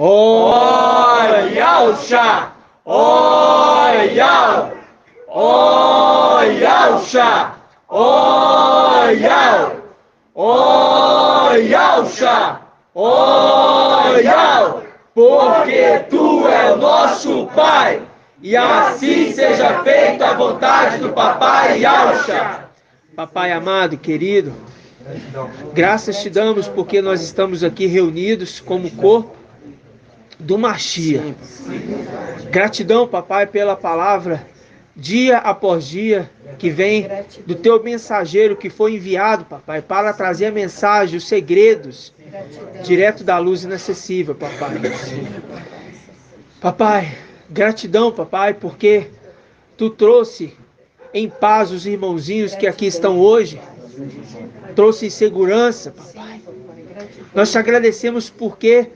Oyalcha, Oyal, Oyalcha, Oyal, Oyalcha, Oyal, porque Tu é o nosso Pai, e assim seja feita a vontade do Papai Yalcha. Papai amado, querido, graças te damos porque nós estamos aqui reunidos como corpo do Mashiach. Gratidão, papai, pela palavra, dia após dia, que vem do teu mensageiro que foi enviado, papai, para trazer a mensagem, os segredos, direto da luz inacessível, papai. Papai, gratidão, papai, porque tu trouxe em paz os irmãozinhos que aqui estão hoje, trouxe em segurança, papai. Nós te agradecemos porque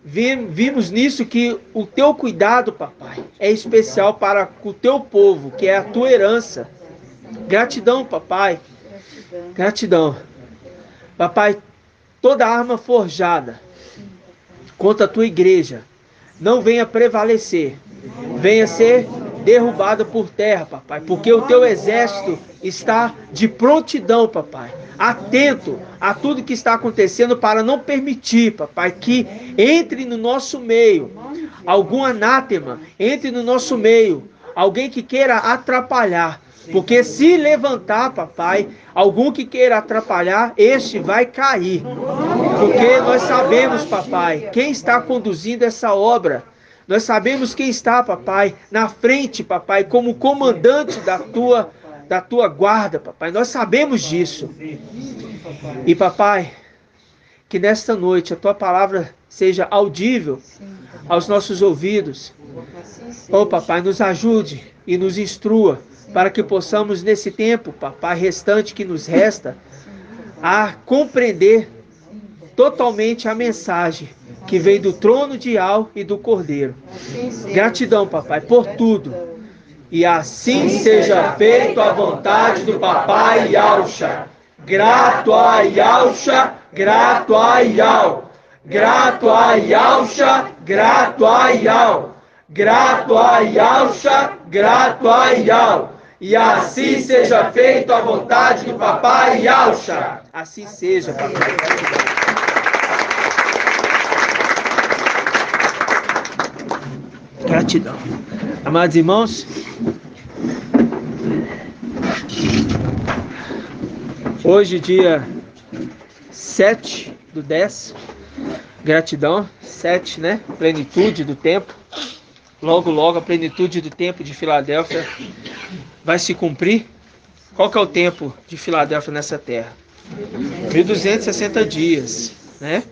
vimos nisso que o teu cuidado, papai, é especial para o teu povo, que é a tua herança. Gratidão, papai. Gratidão. Papai, toda arma forjada contra a tua igreja não venha prevalecer, venha ser derrubada por terra, papai, porque o teu exército está de prontidão, papai, atento a tudo que está acontecendo para não permitir, papai, que entre no nosso meio algum anátema, entre no nosso meio alguém que queira atrapalhar, porque se levantar, papai, algum que queira atrapalhar, este vai cair, porque nós sabemos, papai, quem está conduzindo essa obra. Nós sabemos quem está, papai, na frente, papai, como comandante da tua guarda, papai. Nós sabemos disso. E, papai, que nesta noite a tua palavra seja audível aos nossos ouvidos. Oh, papai, nos ajude e nos instrua para que possamos, nesse tempo, papai, restante que nos resta, a compreender totalmente a mensagem que vem do trono de Al e do Cordeiro. Gratidão, papai, por tudo. E assim seja feito a vontade do papai Yalcha. Grato a Yalcha, grato a Yal. Grato a Yalcha, grato a Yal. Grato a Yalcha, grato a Yal. E assim seja feito a vontade do papai Yalcha. Assim seja, papai. Gratidão. Amados irmãos, hoje dia 7/10, gratidão, 7, né? Plenitude do tempo. Logo, logo a plenitude do tempo de Filadélfia vai se cumprir. Qual que é o tempo de Filadélfia nessa terra? 1260 dias, né?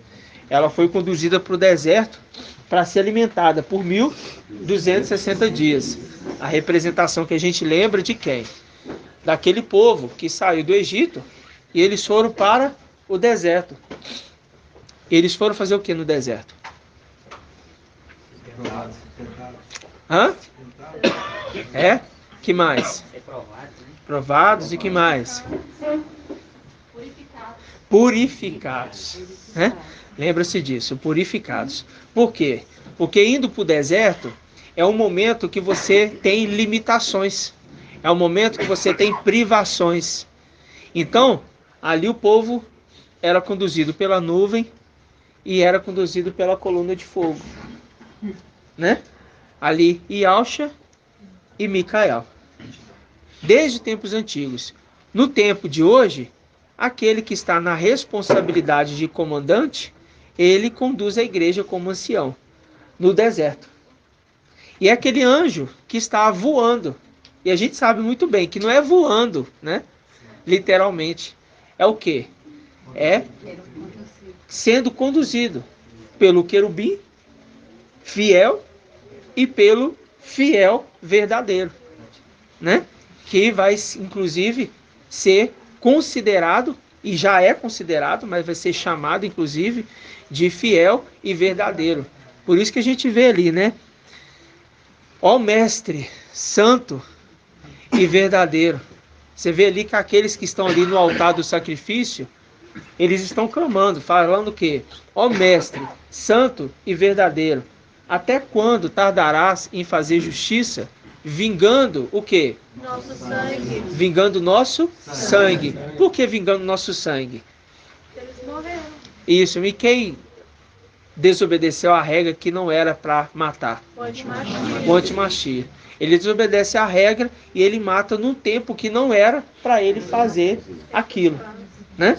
Ela foi conduzida para o deserto para ser alimentada por 1260 dias. A representação que a gente lembra de quem? Daquele povo que saiu do Egito e eles foram para o deserto. Eles foram fazer o que no deserto? Hã? É? Que mais? Provados e que mais? Purificados. Né? Lembra-se disso, purificados. Por quê? Porque indo para o deserto é um momento que você tem limitações. É um momento que você tem privações. Então, ali o povo era conduzido pela nuvem e era conduzido pela coluna de fogo. Né? Ali, Yalcha e Micael. Desde tempos antigos. No tempo de hoje, aquele que está na responsabilidade de comandante, ele conduz a igreja como ancião no deserto. E é aquele anjo que está voando. E a gente sabe muito bem que não é voando, né? Literalmente. É o quê? É sendo conduzido pelo querubim fiel e pelo fiel verdadeiro, né? Que vai, inclusive, ser considerado, e já é considerado, mas vai ser chamado, inclusive, de fiel e verdadeiro. Por isso que a gente vê ali, né? Ó mestre, santo e verdadeiro. Você vê ali que aqueles que estão ali no altar do sacrifício, Eles estão clamando, falando o quê? Ó mestre, santo e verdadeiro, até quando tardarás em fazer justiça, vingando o quê? Nosso sangue. Vingando nosso sangue. Por que vingando nosso sangue? Eles morreram. Isso, e quem desobedeceu a regra que não era para matar? O antimachia. O antimachia. Ele desobedece a regra e ele mata num tempo que não era para ele fazer aquilo, né?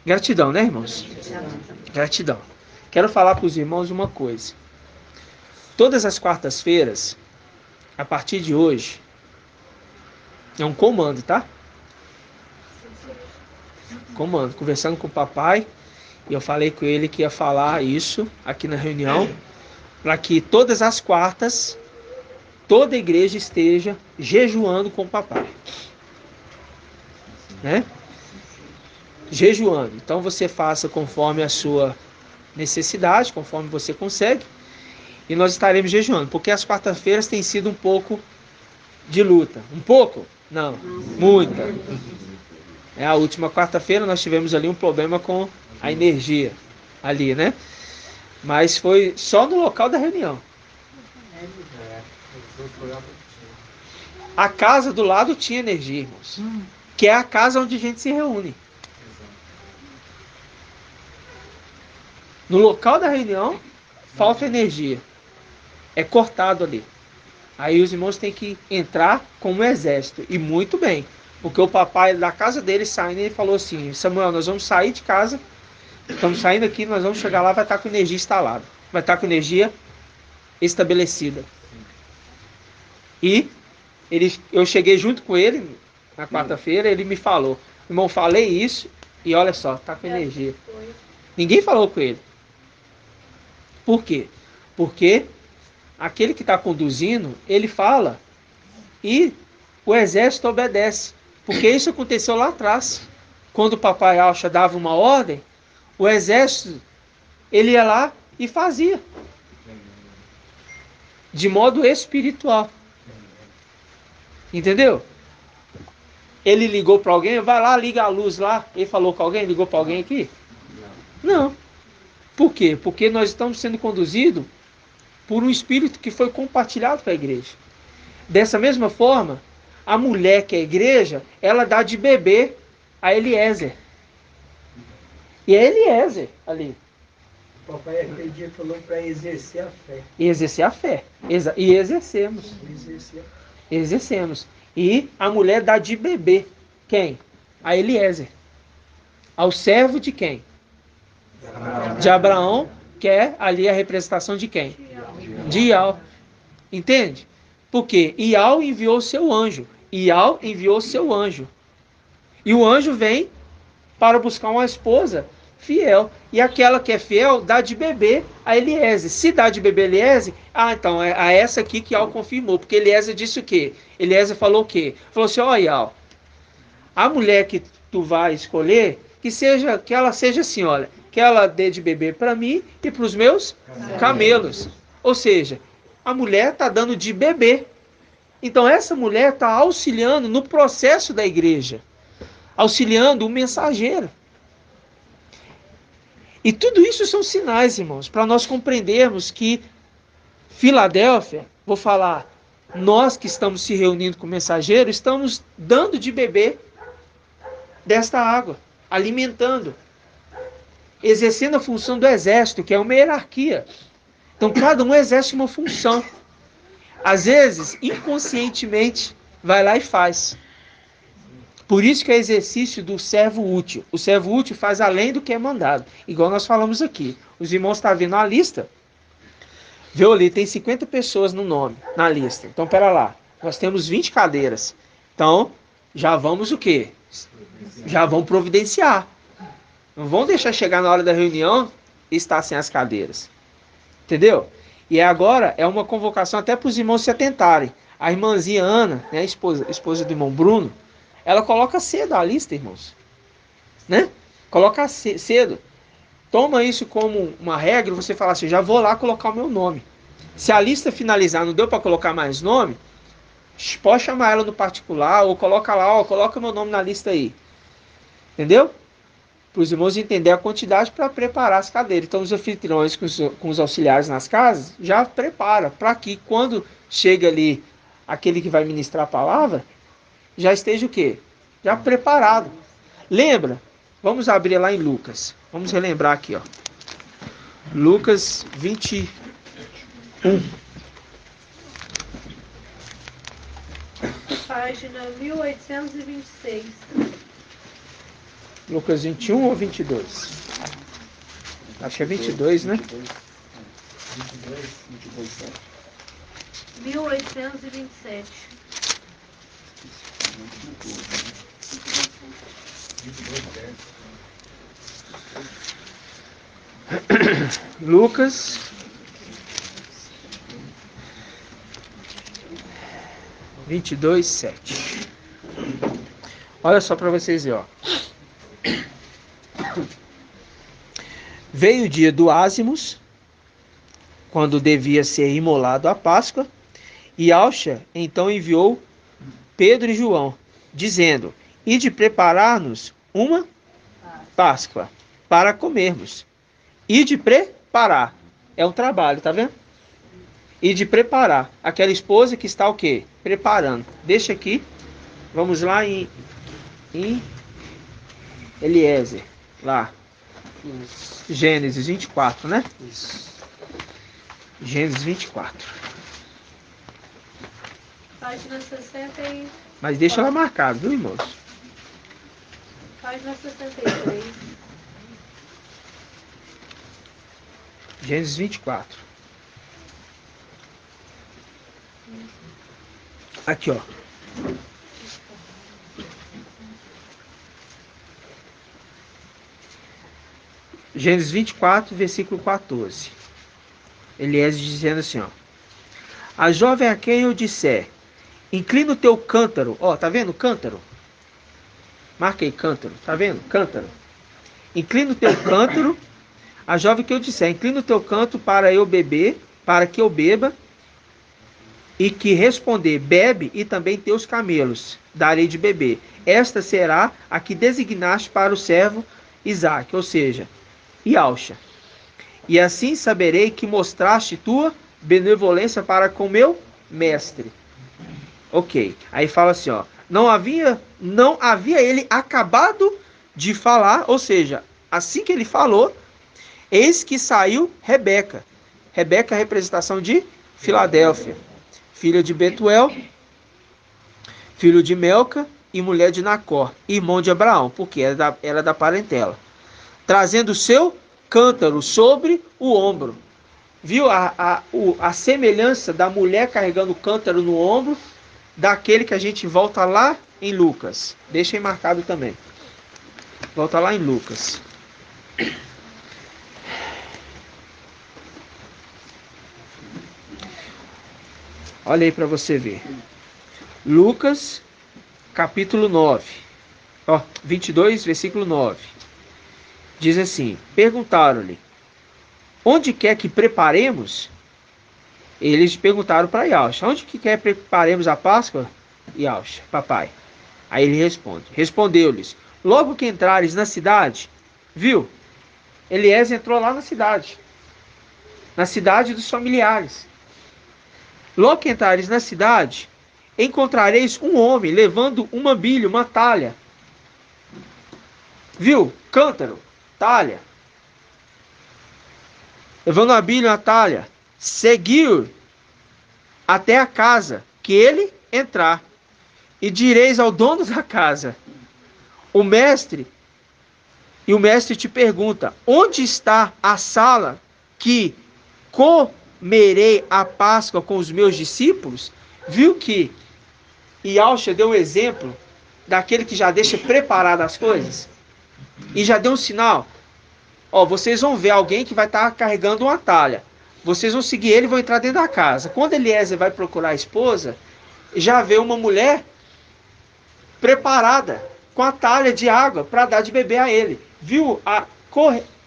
Gratidão, né, irmãos? Gratidão. Quero falar para os irmãos uma coisa. Todas as quartas-feiras, a partir de hoje, é um comando, tá? Comando. Conversando com o papai, e eu falei com ele que ia falar isso aqui na reunião, para que todas as quartas, toda a igreja esteja jejuando com o papai. Né? Jejuando. Então você faça conforme a sua necessidade, conforme você consegue, e nós estaremos jejuando, porque as quartas-feiras têm sido um pouco de luta. Um pouco? Não, muita. A última quarta-feira nós tivemos ali um problema com a energia ali, né? Mas foi só no local da reunião. A casa do lado tinha energia, irmãos. Que é a casa onde a gente se reúne. No local da reunião, falta energia. É cortado ali. Aí os irmãos têm que entrar como um exército. E muito bem. Porque o papai da casa dele saindo, ele falou assim: Samuel, nós vamos sair de casa. Estamos saindo aqui, nós vamos chegar lá, vai estar com energia instalada. Vai estar com energia estabelecida. E eu cheguei junto com ele na quarta-feira, ele me falou: irmão, falei isso e olha só, está com energia. Ninguém falou com ele. Por quê? Porque aquele que está conduzindo, ele fala e o exército obedece. Porque isso aconteceu lá atrás. Quando o papai Alcha dava uma ordem, o exército, ele ia lá e fazia. De modo espiritual. Entendeu? Ele ligou para alguém, vai lá, liga a luz lá. Ele falou com alguém, ligou para alguém aqui? Não. Por quê? Porque nós estamos sendo conduzidos por um espírito que foi compartilhado para a igreja. Dessa mesma forma, a mulher que é a igreja, ela dá de beber a Eliezer. E é Eliezer ali. O papai aquele dia falou para exercer a fé. E exercer a fé. E exercemos. Exercer a fé. Exercemos. E a mulher dá de beber. Quem? A Eliezer. Ao servo de quem? De Abraão, que é ali a representação de quem? De Ial. Entende? Porque Ial enviou seu anjo. Ial enviou seu anjo. E o anjo vem para buscar uma esposa fiel. E aquela que é fiel dá de beber a Eliezer. Se dá de beber a Eliezer, então é a essa aqui que Ial confirmou. Porque Eliezer disse o quê? Eliezer falou o quê? Falou assim: ó, Ial, a mulher que tu vai escolher, que ela seja assim, olha, que ela dê de beber para mim e para os meus camelos. Ou seja, a mulher está dando de beber. Então essa mulher está auxiliando no processo da igreja. Auxiliando o mensageiro. E tudo isso são sinais, irmãos, para nós compreendermos que Filadélfia, vou falar, nós que estamos se reunindo com o mensageiro, estamos dando de beber desta água, alimentando, exercendo a função do exército, que é uma hierarquia. Então cada um exerce uma função. Às vezes, inconscientemente, vai lá e faz. Por isso que é exercício do servo útil. O servo útil faz além do que é mandado. Igual nós falamos aqui. Os irmãos estão vendo a lista. Viu ali, tem 50 pessoas no nome, na lista. Então, pera lá. Nós temos 20 cadeiras. Então, já vamos o quê? Já vão providenciar. Não vão deixar chegar na hora da reunião e estar sem as cadeiras. Entendeu? E agora é uma convocação até para os irmãos se atentarem. A irmãzinha Ana, né, esposa do irmão Bruno, ela coloca cedo a lista, irmãos. Né? Coloca cedo. Toma isso como uma regra, você fala assim, já vou lá colocar o meu nome. Se a lista finalizar, não deu para colocar mais nome, pode chamar ela no particular, ou coloca lá, ó, coloca meu nome na lista aí. Entendeu? Para os irmãos entenderem a quantidade para preparar as cadeiras. Então, os anfitriões com os auxiliares nas casas já prepara para que quando chega ali aquele que vai ministrar a palavra, já esteja o quê? Já preparado. Lembra? Vamos abrir lá em Lucas. Vamos relembrar aqui, ó. Lucas 21. Página 1826. Lucas 21 ou 22? Acho que é 22, né? 1827. Lucas 22:7. Olha só para vocês verem, ó. Veio o dia do ázimos, quando devia ser imolado a Páscoa, e Alxa então enviou Pedro e João, dizendo: ide preparar-nos uma Páscoa para comermos. Ide preparar. É um trabalho, tá vendo? Ide preparar. Aquela esposa que está o quê? Preparando. Deixa aqui. Vamos lá em Eliezer. Lá. Gênesis 24, né? Gênesis 24. Página 60 e... Mas deixa ela marcada, viu, irmãos? Página 63. Gênesis 24. Aqui, ó. Gênesis 24, versículo 14. Eliezer dizendo assim, ó. A jovem a quem eu disser, inclina o teu cântaro. Ó, tá vendo cântaro? Marquei cântaro, tá vendo? Cântaro. Inclina o teu cântaro. A jovem que eu disser, inclina o teu canto para eu beber, para que eu beba, e que responder, bebe, e também teus camelos darei de beber. Esta será a que designaste para o servo Isaque, ou seja, Ialcha. E assim saberei que mostraste tua benevolência para com meu mestre. Ok. Aí fala assim, ó. Não havia ele acabado de falar, ou seja, assim que ele falou, eis que saiu Rebeca. Rebeca é a representação de Filadélfia, filha de Betuel, filho de Melca e mulher de Nacor, irmão de Abraão, porque era da parentela, trazendo o seu cântaro sobre o ombro. Viu a semelhança da mulher carregando o cântaro no ombro, daquele que a gente volta lá em Lucas. Deixa aí marcado também. Volta lá em Lucas. Olha aí para você ver. Lucas, capítulo 9. Ó, 22, versículo 9. Diz assim: perguntaram-lhe, onde quer que preparemos? Eles perguntaram para Ialcha, onde que quer que preparemos a Páscoa? Ialcha, papai. Aí ele responde. Respondeu-lhes, logo que entrares na cidade, viu? Eliezer entrou lá na cidade dos familiares. Logo que entrares na cidade, encontrareis um homem levando uma bilha, uma talha. Viu? Cântaro, talha. Levando uma bilha, uma talha. Seguiu até a casa que ele entrar. E direis ao dono da casa, o mestre te pergunta, onde está a sala que comerei a Páscoa com os meus discípulos? Viu que Ialcha deu um exemplo daquele que já deixa preparadas as coisas? E já deu um sinal. Ó, vocês vão ver alguém que vai estar carregando uma talha. Vocês vão seguir ele e vão entrar dentro da casa. Quando Eliezer vai procurar a esposa, já vê uma mulher preparada com a talha de água para dar de beber a ele. Viu a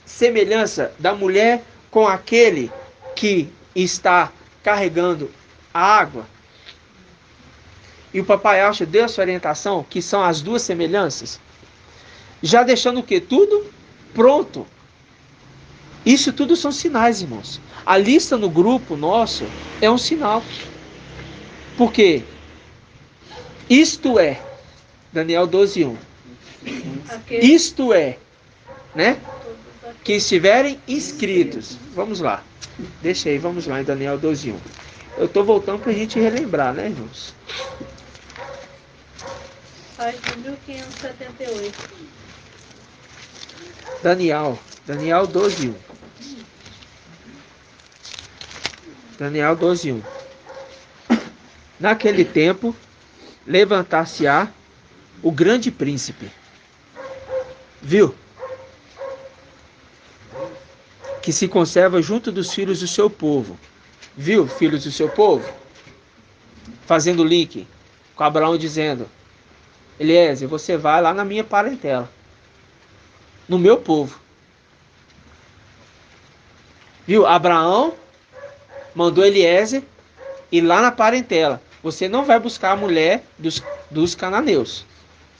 semelhança da mulher com aquele que está carregando a água? E o papai Alcha deu essa orientação, que são as duas semelhanças. Já deixando o quê? Tudo pronto. Isso tudo são sinais, irmãos. A lista no grupo nosso é um sinal. Por quê? Isto é, Daniel 12:1. Isto é, né? Que estiverem inscritos. Vamos lá. Deixa aí, vamos lá em Daniel 12:1. Eu estou voltando para a gente relembrar, né, irmãos? Página 1578. Daniel 12:1. Daniel 12:1. Naquele tempo, levantar-se-á o grande príncipe. Viu? Que se conserva junto dos filhos do seu povo. Viu, filhos do seu povo? Fazendo link com Abraão dizendo: Eliezer, você vai lá na minha parentela, no meu povo. Viu? Abraão mandou Eliezer ir lá na parentela. Você não vai buscar a mulher dos cananeus,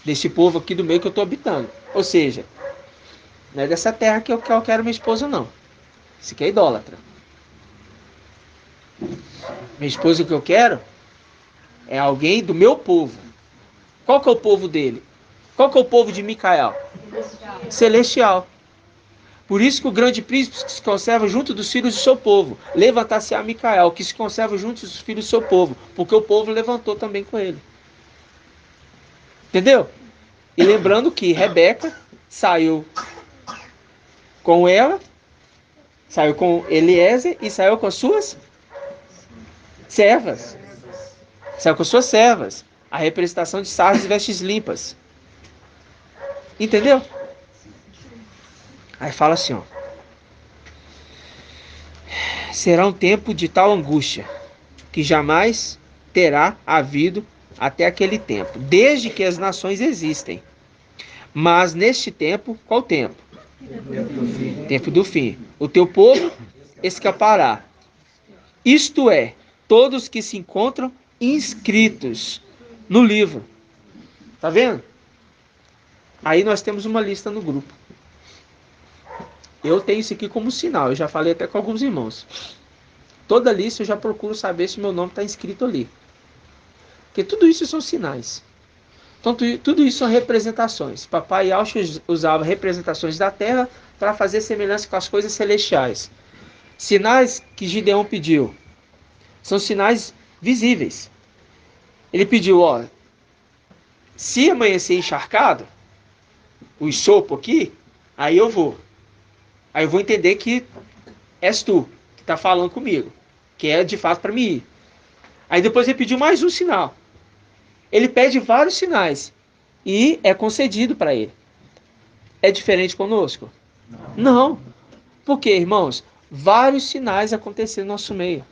desse povo aqui do meio que eu estou habitando. Ou seja, não é dessa terra que eu quero minha esposa, não. Isso aqui é idólatra. Minha esposa que eu quero é alguém do meu povo. Qual que é o povo dele? Qual que é o povo de Micael? Celestial. Por isso que o grande príncipe que se conserva junto dos filhos do seu povo. Levantar-se-á Micael, que se conserva junto dos filhos do seu povo. Porque o povo levantou também com ele. Entendeu? E lembrando que Rebeca saiu com ela, saiu com Eliezer e saiu com as suas servas. Saiu com as suas servas. A representação de sarjas e vestes limpas. Entendeu? Aí fala assim, ó. Será um tempo de tal angústia que jamais terá havido até aquele tempo, desde que as nações existem. Mas neste tempo, qual tempo? Tempo do fim. O teu povo escapará. Isto é, todos que se encontram inscritos no livro. Tá vendo? Aí nós temos uma lista no grupo. Eu tenho isso aqui como sinal. Eu já falei até com alguns irmãos. Toda lista eu já procuro saber se meu nome está inscrito ali. Porque tudo isso são sinais. Então tudo isso são representações. Papai Yaucha usava representações da terra para fazer semelhança com as coisas celestiais. Sinais que Gideão pediu são sinais visíveis. Ele pediu, ó, se amanhecer encharcado, o sopo aqui, aí eu vou. Aí eu vou entender que és tu que está falando comigo, que é de fato para mim ir. Aí depois ele pediu mais um sinal. Ele pede vários sinais e é concedido para ele. É diferente conosco? Não. Por quê, irmãos? Vários sinais aconteceram no nosso meio.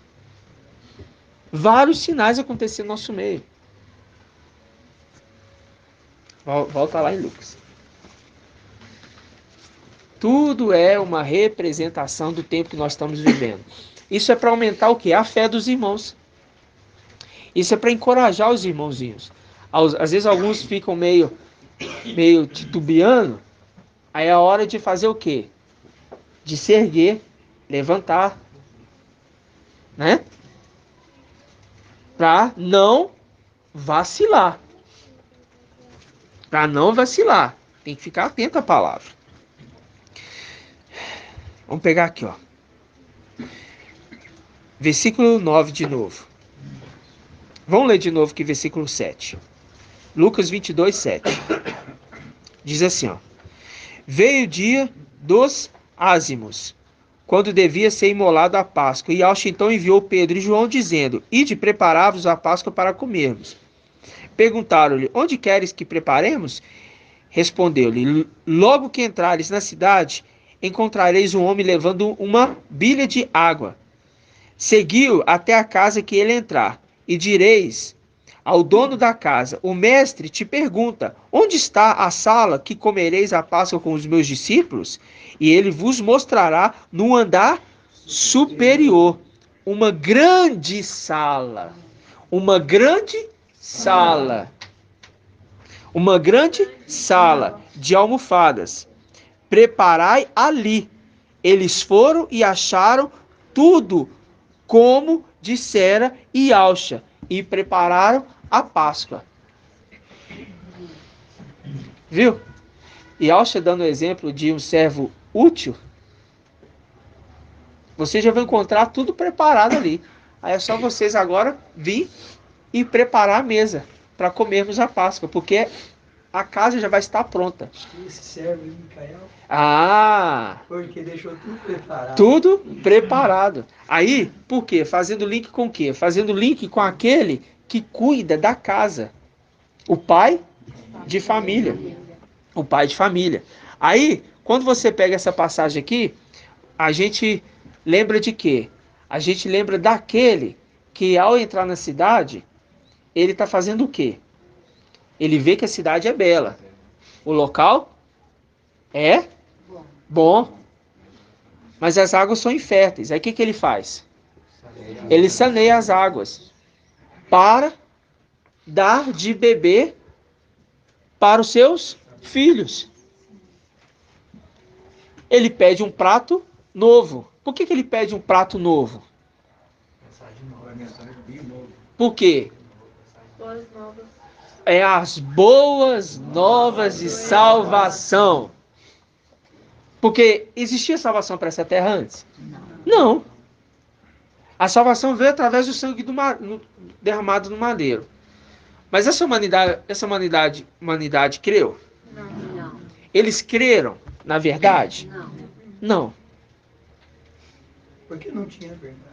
Vários sinais aconteceram no nosso meio. Volta lá em Lucas. Tudo é uma representação do tempo que nós estamos vivendo. Isso é para aumentar o quê? A fé dos irmãos. Isso é para encorajar os irmãozinhos. Às vezes alguns ficam meio titubeando. Aí é a hora de fazer o quê? De se erguer, levantar. Né? Para não vacilar. Para não vacilar. Tem que ficar atento à palavra. Vamos pegar aqui, ó. Versículo 9 de novo. Vamos ler de novo aqui versículo 7. Lucas 22, 7. Diz assim, ó. Veio o dia dos ázimos, quando devia ser imolado a Páscoa, e Yaucha então enviou Pedro e João, dizendo, ide preparai-vos a Páscoa para comermos. Perguntaram-lhe, onde queres que preparemos? Respondeu-lhe, logo que entrares na cidade, encontrareis um homem levando uma bilha de água. Segui-o até a casa que ele entrar, e direis ao dono da casa, o mestre te pergunta, onde está a sala que comereis a Páscoa com os meus discípulos? E ele vos mostrará no andar superior uma grande sala. Uma grande sala. de almofadas. Preparai ali. Eles foram e acharam tudo como dissera Yahshua, e prepararam a Páscoa. Viu? Yahshua dando o exemplo de um servo útil. Vocês já vão encontrar tudo preparado ali. Aí é só vocês agora vir e preparar a mesa para comermos a Páscoa, porque a casa já vai estar pronta. Esse servo de Micael, porque deixou tudo preparado. Tudo preparado. Aí, por quê? Fazendo link com o quê? Fazendo link com aquele que cuida da casa. O pai de família. O pai de família. Aí, quando você pega essa passagem aqui, a gente lembra de quê? A gente lembra daquele que, ao entrar na cidade, ele está fazendo o quê? Ele vê que a cidade é bela. O local é bom. Mas as águas são inférteis. Aí o que ele faz? Ele saneia as águas para dar de beber para os seus filhos. Ele pede um prato novo. Por que ele pede um prato novo? Por quê? Boas novas. É as boas novas de salvação. Porque existia salvação para essa terra antes? Não. A salvação veio através do sangue derramado no madeiro. Mas essa humanidade creu? Não. Eles creram na verdade? Não. Porque não tinha verdade.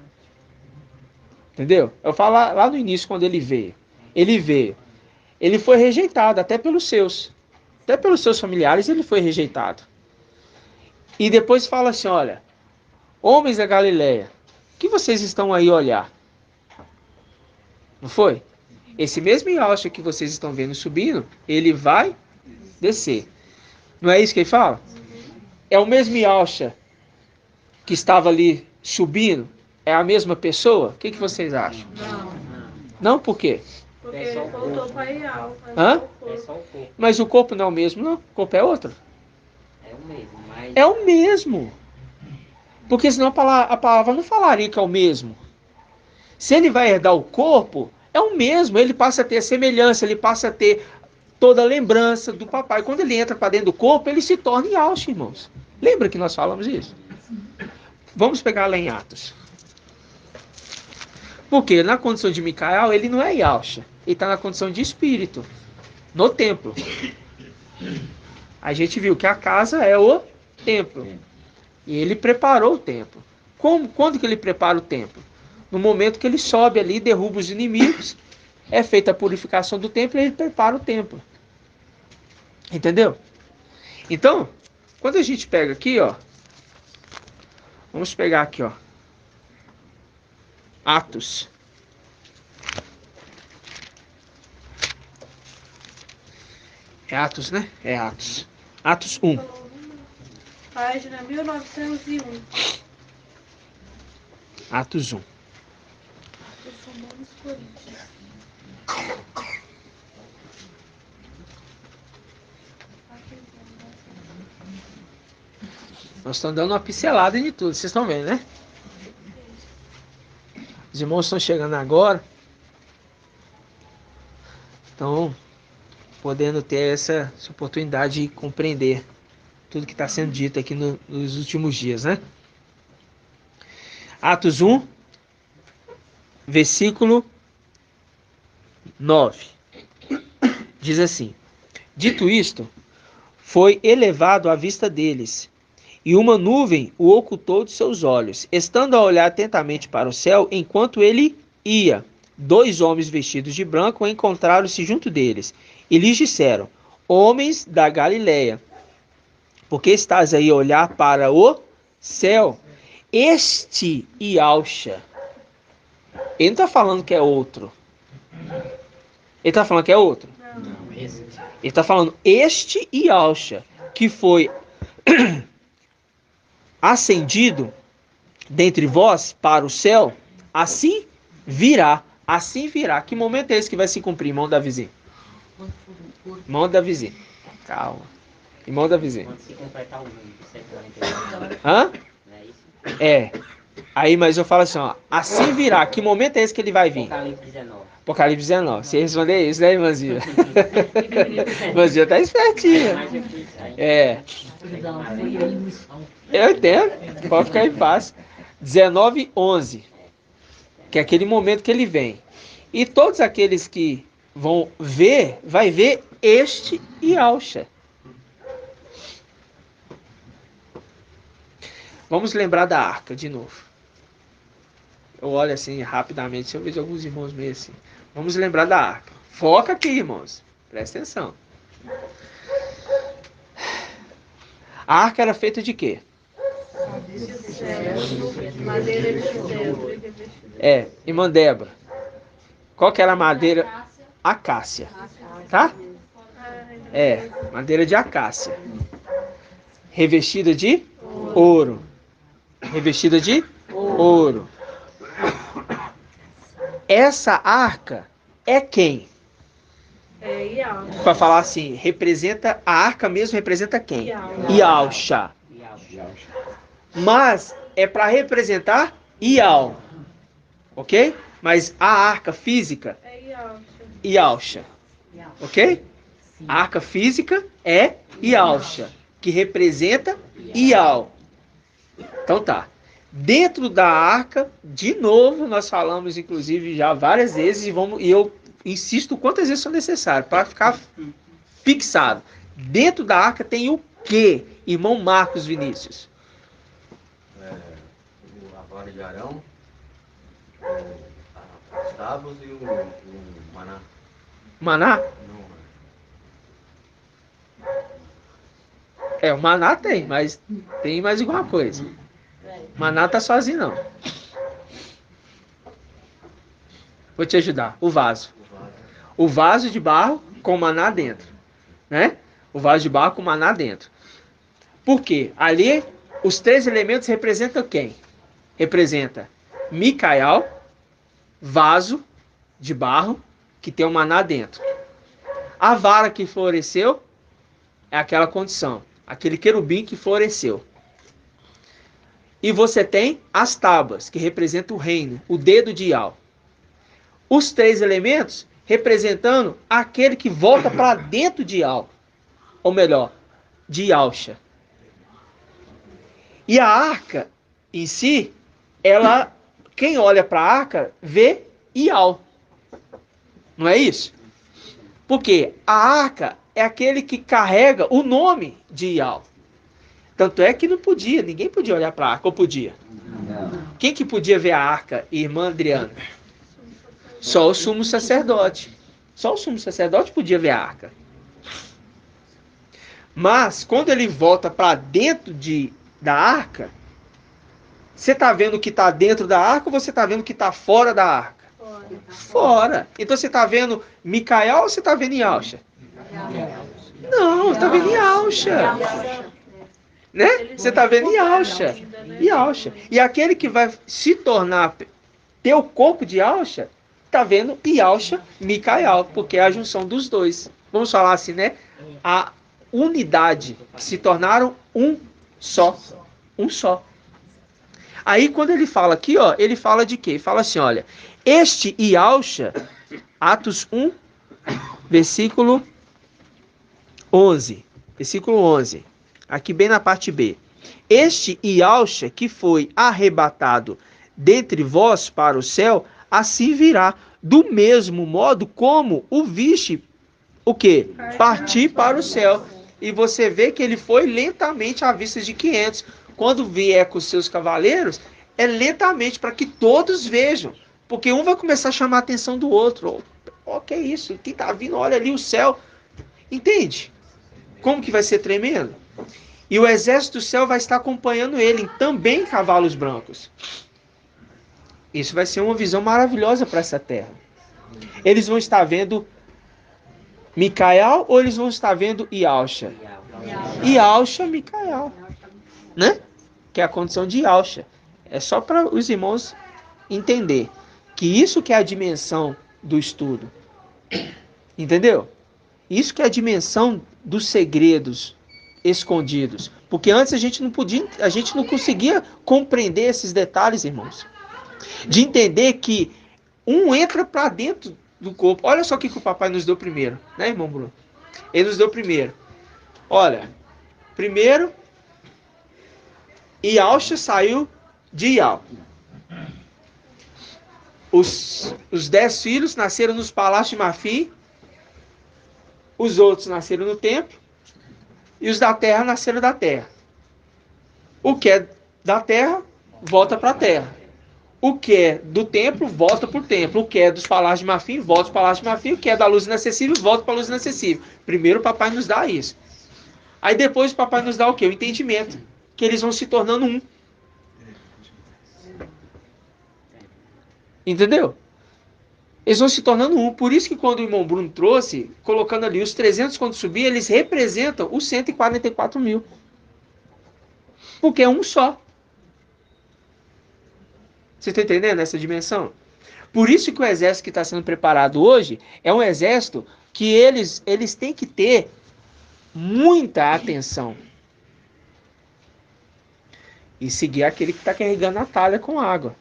Entendeu? Eu falo lá no início, quando ele veio. Ele foi rejeitado, até pelos seus. Até pelos seus familiares ele foi rejeitado. E depois fala assim, olha, homens da Galileia, o que vocês estão aí a olhar? Não foi? Esse mesmo Yahshua que vocês estão vendo subindo, ele vai descer. Não é isso que ele fala? É o mesmo Yahshua que estava ali subindo? É a mesma pessoa? O que vocês acham? Não. Não, por quê? Porque ele voltou para Ial. Hã? Mas o corpo não é o mesmo, não? O corpo é outro? É o mesmo, mas... É o mesmo. Porque senão a palavra não falaria que é o mesmo. Se ele vai herdar o corpo, é o mesmo. Ele passa a ter a semelhança, ele passa a ter toda a lembrança do papai. Quando ele entra para dentro do corpo, ele se torna Yahshua, irmãos. Lembra que nós falamos isso? Vamos pegar lá em Atos. Porque na condição de Micael, ele não é Yahshua. Ele está na condição de espírito. No templo. A gente viu que a casa é o templo. E ele preparou o templo. Quando que ele prepara o templo? No momento que ele sobe ali, derruba os inimigos, é feita a purificação do templo e ele prepara o templo. Entendeu? Então, quando a gente pega aqui, ó. Vamos pegar aqui, ó. Atos. É Atos, né? É Atos. Atos 1. Página 1901. Atos 1. Romanos Coríntios. Nós estamos dando uma pincelada em tudo. Vocês estão vendo, né? Os irmãos estão chegando agora. Estão podendo ter essa oportunidade de compreender tudo que está sendo dito aqui nos últimos dias, né? Atos 1, versículo 9. Diz assim: dito isto, foi elevado à vista deles, e uma nuvem o ocultou de seus olhos. Estando a olhar atentamente para o céu, enquanto ele ia, 2 homens vestidos de branco encontraram-se junto deles, e lhes disseram: homens da Galileia, por que estás aí a olhar para o céu? Este Yahshua. Ele não está falando que é outro. Ele está falando que é outro? Não, esse... Ele está falando este Yahshua, que foi ascendido dentre vós para o céu, assim virá. Assim virá. Que momento é esse que vai se cumprir, irmão Davizinho? Irmão Davizinho. Calma. Irmão Davizinho. Quando se completar o número de 148, Hã? não é isso? É. Aí, mas eu falo assim, ó. Assim virá. Que momento é esse que ele vai vir? Apocalipse 19. Apocalipse 19. Você responder isso, né, irmãzinha? Irmãzinha tá espertinha. Mais difícil aí. É. Eu entendo. Pode ficar em paz. 19:11. Que é aquele momento que ele vem. E todos aqueles que vão ver, vai ver este Yahshua. Vamos lembrar da arca de novo. Eu olho assim rapidamente, se eu vejo alguns irmãos meio assim. Vamos lembrar da arca. Foca aqui, irmãos. Presta atenção. A arca era feita de quê? Madeira de cedro. É, irmã Débora. Qual que era a madeira? Acácia. Tá? É, madeira de acácia. Revestida de ouro. Revestida de ouro. Essa arca é quem? É Ial. Para falar assim, representa a arca mesmo representa quem? Yahshua. Mas é para representar Ial. OK? Mas a arca física É Ial. Yahshua. OK? A arca física é Yahshua, que representa Ial. Então tá. Dentro da arca, de novo, nós falamos inclusive já várias vezes e eu insisto quantas vezes for necessário para ficar fixado. Dentro da arca tem o quê, irmão Marcos Vinícius? A vara de Arão, as tábuas e o maná. Maná? Não, O maná tem, mas tem mais alguma coisa. Maná tá sozinho não. Vou te ajudar. O vaso. O vaso de barro com maná dentro, né? O vaso de barro com maná dentro. Por quê? Ali os três elementos representam quem? Representa Micael, vaso de barro que tem o maná dentro. A vara que floresceu é aquela condição, aquele querubim que floresceu. E você tem as tábuas, que representam o reino, o dedo de Ial. Os três elementos representando aquele que volta para dentro de Ial. Ou melhor, de Yahshua. E a arca em si, ela, quem olha para a arca, vê Ial. Não é isso? Porque a arca é aquele que carrega o nome de Ial. Tanto é que não podia, ninguém podia olhar para a arca, ou podia? Não. Quem que podia ver a arca, irmã Adriana? Só o sumo sacerdote. Só o sumo sacerdote podia ver a arca. Mas, quando ele volta para dentro da arca, você está vendo o que está dentro da arca ou você está vendo o que está fora da arca? Fora. Então você está vendo Micael ou você está vendo Yahshua? Não, você está vendo Yahshua. Né? Você está vendo Yahshua. Yahshua. E aquele que vai se tornar ter o corpo de Yahshua, está vendo Yahshua, Micael, porque é a junção dos dois. Vamos falar assim, né? A unidade, que se tornaram um só. Um só. Aí quando ele fala aqui, ó, ele fala de quê? Ele fala assim, olha, este Yahshua, Atos 1, versículo 11. Versículo 11. Aqui bem na parte B. Este Yahshua que foi arrebatado dentre vós para o céu, assim virá, do mesmo modo como o viste, o quê? Partir para o céu. E você vê que ele foi lentamente à vista de 500. Quando vier com os seus cavaleiros, é lentamente para que todos vejam. Porque um vai começar a chamar a atenção do outro. Ó, que é isso? Quem está vindo? Olha ali o céu. Entende? Como que vai ser tremendo? E o exército do céu vai estar acompanhando ele, também em cavalos brancos. Isso vai ser uma visão maravilhosa para essa terra. Eles vão estar vendo Micael ou eles vão estar vendo Yahshua? Yahshua, Micael. Né? Que é a condição de Yahshua. É só para os irmãos entender que isso que é a dimensão do estudo. Entendeu? Isso que é a dimensão dos segredos escondidos. Porque antes a gente não conseguia compreender esses detalhes, irmãos. De entender que um entra para dentro do corpo. Olha só o que o papai nos deu primeiro, né, irmão Bruno? Ele nos deu primeiro. Olha, primeiro, Ialcha saiu de Ial. Os 10 filhos nasceram nos palácios de Mafim. Os outros nasceram no templo. E os da terra nasceram da terra. O que é da terra, volta para a terra. O que é do templo, volta para o templo. O que é dos palácios de Mafim, volta para os palácios de Mafim. O que é da luz inacessível, volta para a luz inacessível. Primeiro o papai nos dá isso. Aí depois o papai nos dá o quê? O entendimento. Que eles vão se tornando um. Entendeu? Eles vão se tornando um. Por isso que quando o irmão Bruno trouxe, colocando ali os 300 quando subir, eles representam os 144 mil. Porque é um só. Você está entendendo essa dimensão? Por isso que o exército que está sendo preparado hoje é um exército que eles têm que ter muita atenção. E seguir aquele que está carregando a talha com água.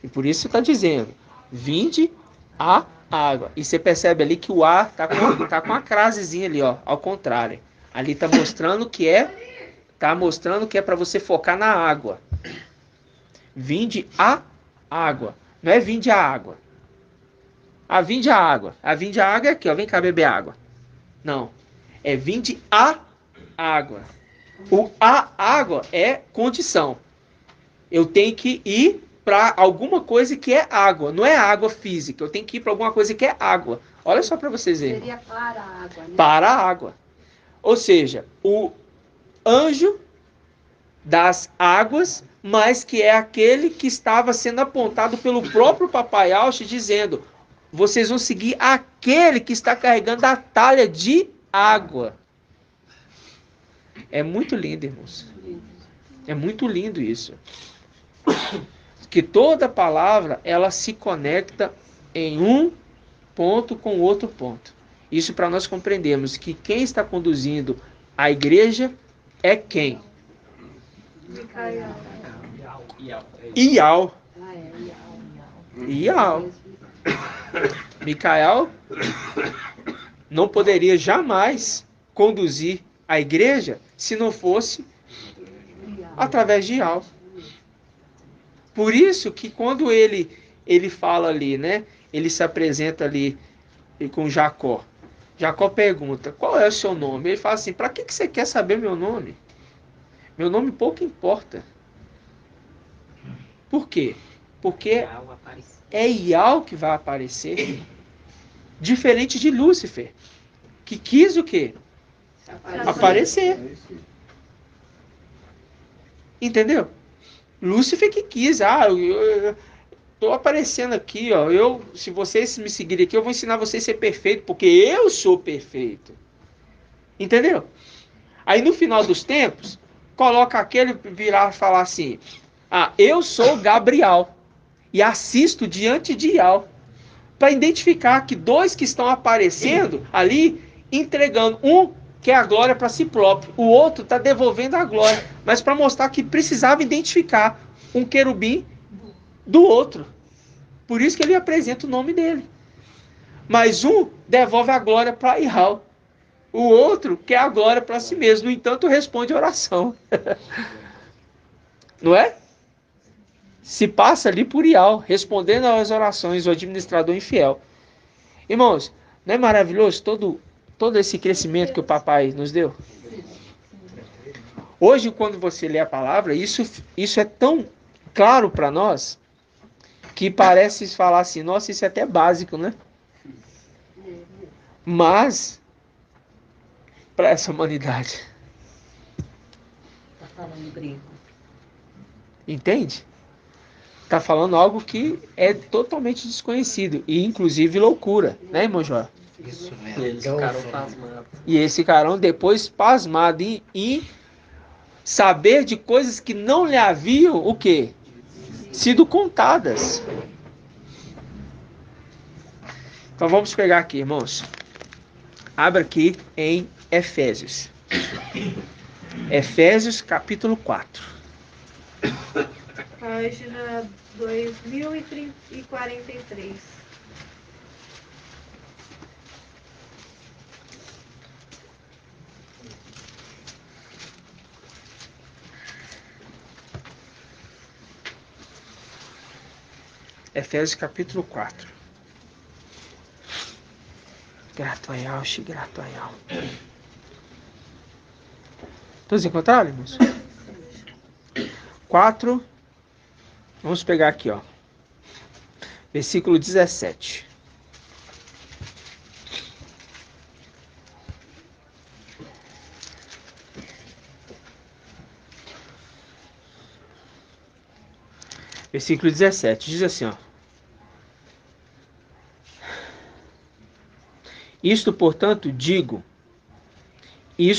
E por isso está dizendo, vinde a água. E você percebe ali que o ar está com a crasezinha ali, ó, ao contrário. Ali está mostrando que é para você focar na água. Vinde a água. Não é vinde a água. Vinde a água. Vinde a água é aqui, ó, vem cá beber água. Não. É vinde a água. A água é condição. Eu tenho que ir para alguma coisa que é água. Não é água física. Eu tenho que ir para alguma coisa que é água. Olha só para vocês verem. Seria para a água, né? Para a água. Ou seja, o anjo das águas, mas que é aquele que estava sendo apontado pelo próprio papai Alche, dizendo, vocês vão seguir aquele que está carregando a talha de água. É muito lindo, irmãos. É muito lindo isso. Que toda palavra, ela se conecta em um ponto com outro ponto. Isso para nós compreendermos que quem está conduzindo a igreja é quem? Ial. Ial. Micael não poderia jamais conduzir a igreja se não fosse através de Ial. Por isso que quando ele fala ali, né? Ele se apresenta ali com Jacó. Jacó pergunta, qual é o seu nome? Ele fala assim, para que você quer saber meu nome? Meu nome pouco importa. Por quê? Porque é Ial que vai aparecer. Diferente de Lúcifer, que quis o quê? Aparecer. Entendeu? Lúcifer que quis. Eu tô aparecendo aqui, ó. Se vocês me seguirem aqui, eu vou ensinar vocês a ser perfeito, porque eu sou perfeito. Entendeu? Aí no final dos tempos, coloca aquele virar e falar assim, eu sou Gabriel e assisto diante de Ial, para identificar que dois que estão aparecendo ali, entregando, um quer a glória para si próprio, o outro está devolvendo a glória, mas para mostrar que precisava identificar um querubim do outro. Por isso que ele apresenta o nome dele. Mas um devolve a glória para Ial, o outro quer a glória para si mesmo, no entanto responde a oração. Não é? Se passa ali por Ial, respondendo às orações, o administrador infiel. Irmãos, não é maravilhoso todo esse crescimento que o papai nos deu? Hoje, quando você lê a palavra, isso é tão claro para nós, que parece falar assim, nossa, isso é até básico, né? Mas, para essa humanidade. Tá falando grego. Entende? Está falando algo que é totalmente desconhecido e inclusive loucura, né, irmão João? Isso E mesmo. eles ficaram pasmados. E esse carão depois pasmado em saber de coisas que não lhe haviam o quê? Sido contadas. Então vamos pegar aqui, irmãos. Abra aqui em Efésios. Efésios capítulo 4. Página 2043. Efésios capítulo 4. Grato a Yaush, grato a Yau. Todos encontraram, irmãos? 4. Vamos pegar aqui, ó. Versículo 17. Versículo 17. Diz assim, ó. Isto, portanto, digo, e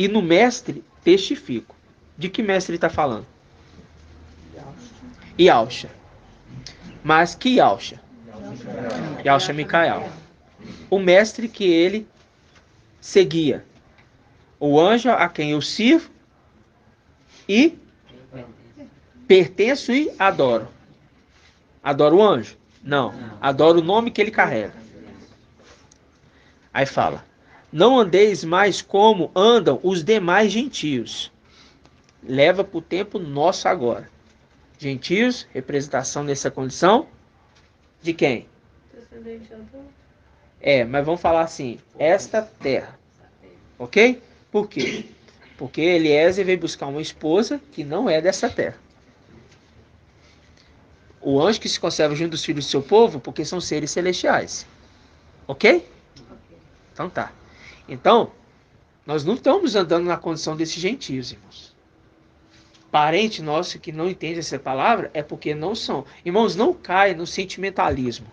no mestre testifico. De que mestre ele está falando? Yauxa. Mas que Yauxa? Yauxa Micael. O mestre que ele seguia. O anjo a quem eu sirvo e pertenço e adoro. Adoro o anjo? Não. Adoro o nome que ele carrega. Aí fala: não andeis mais como andam os demais gentios. Leva para o tempo nosso agora. Gentios, representação nessa condição de quem? Descendente adulto. Mas vamos falar assim, esta terra. Ok? Por quê? Porque Eliezer veio buscar uma esposa que não é dessa terra. O anjo que se conserva junto dos filhos do seu povo, porque são seres celestiais. Ok? Então tá. Então, nós não estamos andando na condição desses gentios, irmãos. Parente nosso que não entende essa palavra é porque não são. Irmãos, não caiam no sentimentalismo.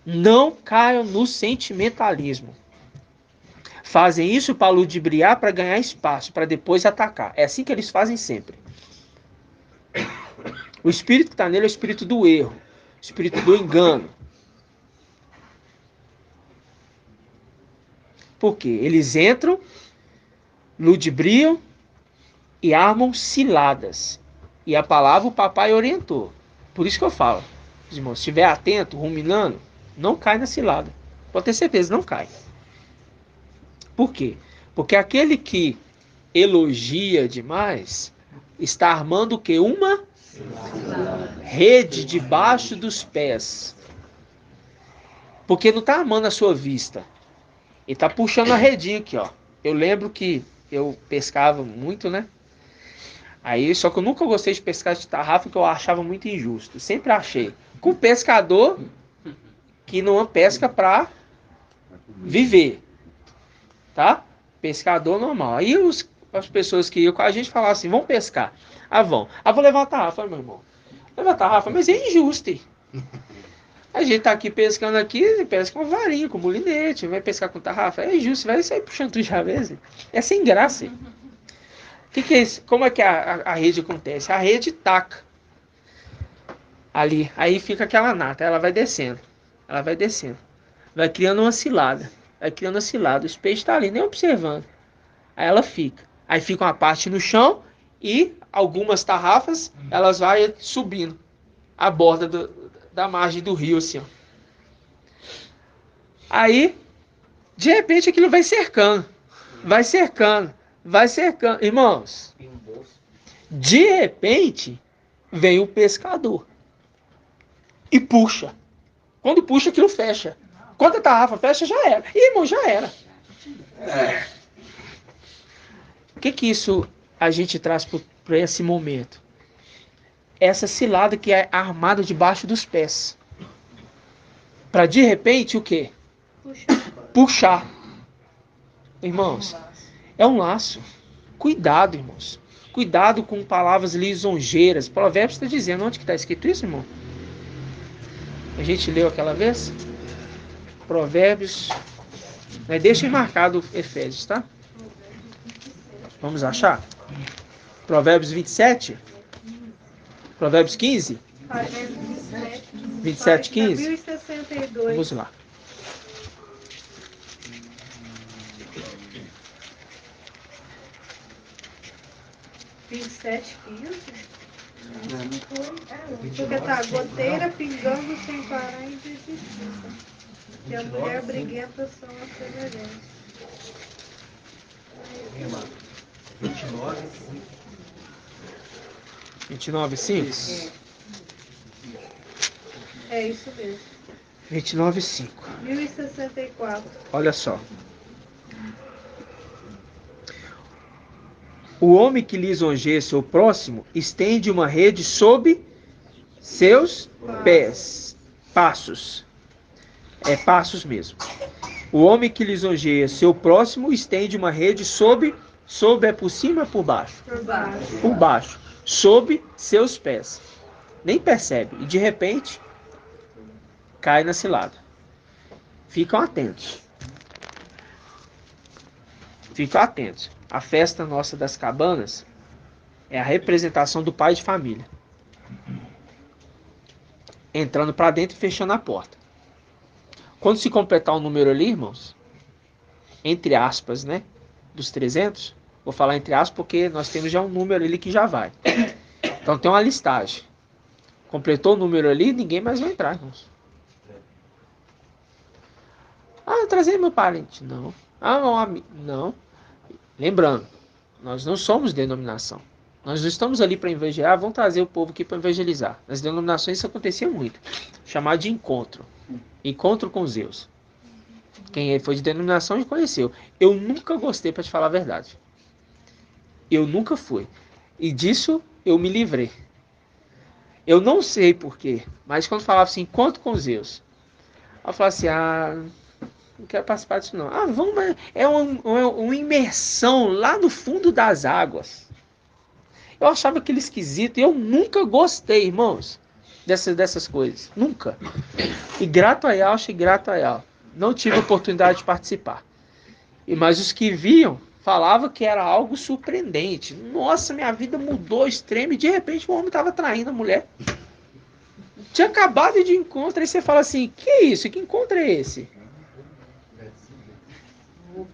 Não caiam no sentimentalismo. Fazem isso para ludibriar, para ganhar espaço, para depois atacar. É assim que eles fazem sempre. O espírito que está nele é o espírito do erro, o espírito do engano. Por quê? Eles entram, ludibriam e armam ciladas. E a palavra o papai orientou. Por isso que eu falo, irmãos, se estiver atento, ruminando, não cai na cilada. Pode ter certeza, não cai. Por quê? Porque aquele que elogia demais está armando o quê? Uma rede debaixo dos pés. Porque não está armando a sua vista. Ele está puxando a redinha aqui, ó. Eu lembro que eu pescava muito, né? Aí, só que eu nunca gostei de pescar de tarrafa, porque eu achava muito injusto. Sempre achei. Com o pescador que não pesca para viver. Tá? Pescador normal. Aí as pessoas que iam com a gente falavam assim, vamos pescar. Vão. Vou levar uma tarrafa, meu irmão. Leva a tarrafa, mas é injusto. Hein? A gente tá aqui pescando aqui, pesca com varinha, com molinete, vai pescar com tarrafa. É injusto, vai sair puxando tudo de vez. É sem graça. Que é isso? Como é que a rede acontece? A rede taca ali, aí fica aquela nata, ela vai descendo. Vai criando uma cilada. Os peixes estão ali, nem observando. Aí ela fica. Aí fica uma parte no chão e algumas tarrafas, elas vão subindo a borda da margem do rio, assim, ó. Aí, de repente, aquilo vai cercando. Irmãos, de repente, vem o pescador e puxa. Quando puxa, aquilo fecha. Quando a tarrafa fecha, já era. E, irmão, já era. O que isso a gente traz para esse momento? Essa cilada que é armada debaixo dos pés. Para, de repente, o quê? Puxar. Irmãos, é um laço. Cuidado, irmãos. Cuidado com palavras lisonjeiras. Provérbios está dizendo. Onde que está escrito isso, irmão? A gente leu aquela vez? Provérbios. Deixa marcado Efésios, tá? Vamos achar? Provérbios 27? Provérbios 15? 27, 15? 1062. Vamos lá. 27 quilos. Porque tá goteira pingando sem parar e desistir. E a mulher briguenta são as semelhantes. 29,5? É isso mesmo. 29,5. 1064. Olha só. O homem que lisonjeia seu próximo estende uma rede sob seus pés. Passos. É passos mesmo. O homem que lisonjeia seu próximo estende uma rede sob é por cima ou por baixo? Por baixo. Por baixo. Sob seus pés. Nem percebe. E de repente, cai na cilada. Ficam atentos. Ficam atentos. A festa nossa das cabanas é a representação do pai de família. Entrando para dentro e fechando a porta. Quando se completar o número ali, irmãos, entre aspas, né, dos 300, vou falar entre aspas porque nós temos já um número ali que já vai. Então tem uma listagem. Completou o número ali, ninguém mais vai entrar, irmãos. Ah, trazer meu parente. Não. Ah, um amigo. Não. Lembrando, nós não somos denominação. Nós não estamos ali para evangelizar, vamos trazer o povo aqui para evangelizar. Nas denominações isso acontecia muito. Chamado de encontro. Encontro com Zeus. Quem foi de denominação já conheceu. Eu nunca gostei, para te falar a verdade. Eu nunca fui. E disso eu me livrei. Eu não sei porquê, mas quando falava assim, encontro com Zeus, eu falava assim, não quero participar disso não. Vamos, é uma imersão lá no fundo das águas. Eu achava aquilo esquisito e eu nunca gostei, irmãos, dessas coisas. Nunca. E grato a Yalcha e grato a Yal. Não tive oportunidade de participar. Mas os que viam falavam que era algo surpreendente. Nossa, minha vida mudou extremo e de repente o homem estava traindo a mulher. Tinha acabado de encontro, aí você fala assim, que é isso? Que encontro é esse?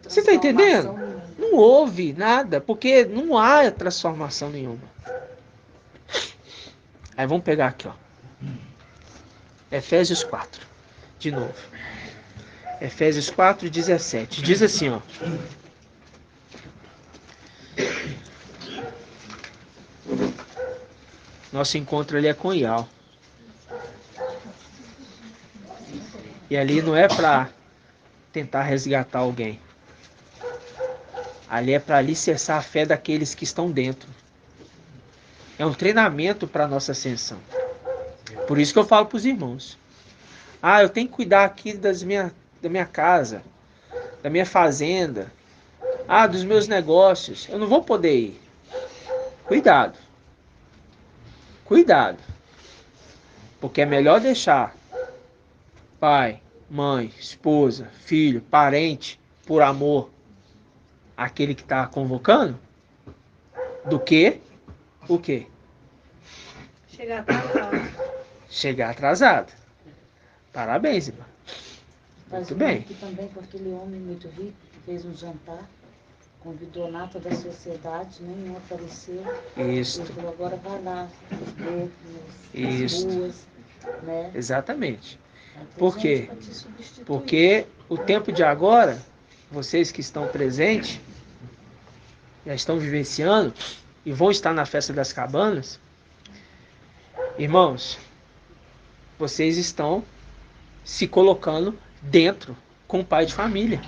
Você está entendendo? Não houve nada, porque não há transformação nenhuma. Aí vamos pegar aqui, ó. Efésios 4. De novo. Efésios 4, 17. Diz assim, ó. Nosso encontro ali é com Ial. E ali não é para tentar resgatar alguém. Ali é para alicerçar a fé daqueles que estão dentro. É um treinamento para a nossa ascensão. Por isso que eu falo para os irmãos. Eu tenho que cuidar aqui da minha casa, da minha fazenda, dos meus negócios. Eu não vou poder ir. Cuidado. Cuidado. Porque é melhor deixar pai, mãe, esposa, filho, parente, por amor, aquele que está convocando, do que o quê? Chegar atrasado. Chegar atrasado. Parabéns, irmã. Muito bem. Aqui também com aquele homem muito rico que fez um jantar, convidou a nata da sociedade, nenhum apareceu. Isso. Ele falou, agora vai lá, nos becos, nas Isso. ruas, né? Exatamente. Tem Por gente quê? pra te substituir. Porque o tempo de agora, vocês que estão presentes, já estão vivenciando e vão estar na festa das cabanas, irmãos, vocês estão se colocando dentro com o pai de família.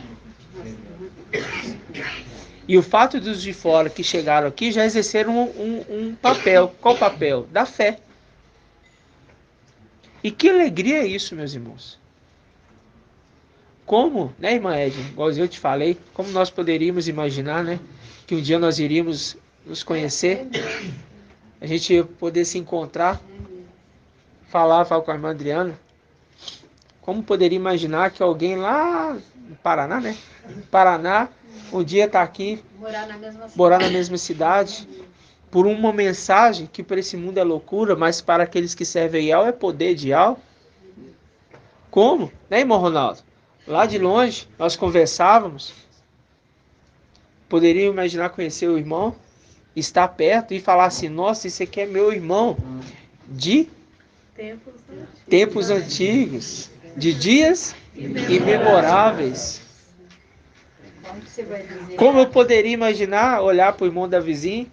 E o fato dos de fora que chegaram aqui já exerceram um papel. Qual papel? Da fé. E que alegria é isso, meus irmãos. Como, né, irmã Edna, igual eu te falei, como nós poderíamos imaginar, né, que um dia nós iríamos nos conhecer, a gente ia poder se encontrar, falar com a irmã Adriana. Como poderia imaginar que alguém lá no Paraná, né, Paraná, um dia está aqui, morar na mesma cidade, por uma mensagem que para esse mundo é loucura, mas para aqueles que servem Ial é poder de Ial. Como? Né, irmão Ronaldo? Lá de longe, nós conversávamos. Poderia imaginar conhecer o irmão? estar perto e falar assim, nossa, esse aqui é meu irmão de tempos antigos, de dias imemoráveis. Como eu poderia imaginar olhar para o irmão da vizinha?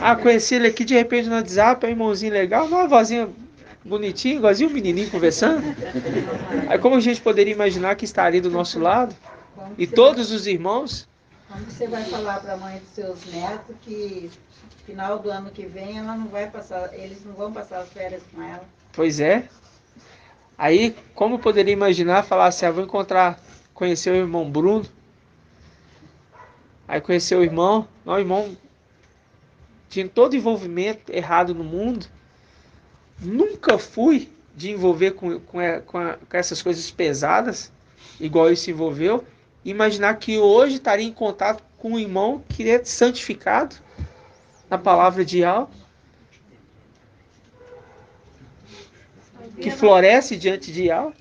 Ah, conheci ele aqui de repente no WhatsApp, é um irmãozinho legal, uma vozinha bonitinha, igualzinho um menininho conversando. Aí como a gente poderia imaginar que estaria do nosso lado? E todos os irmãos? Como você vai falar para a mãe dos seus netos que final do ano que vem ela não vai passar, eles não vão passar as férias com ela? Pois é. Aí, como eu poderia imaginar falar assim, vou conhecer o irmão Bruno. Aí conhecer o irmão tinha todo envolvimento errado no mundo. Nunca fui de envolver com essas coisas pesadas, igual ele se envolveu. Imaginar que hoje estaria em contato com um irmão que é santificado na palavra de Yahweh, que floresce diante de Yahweh.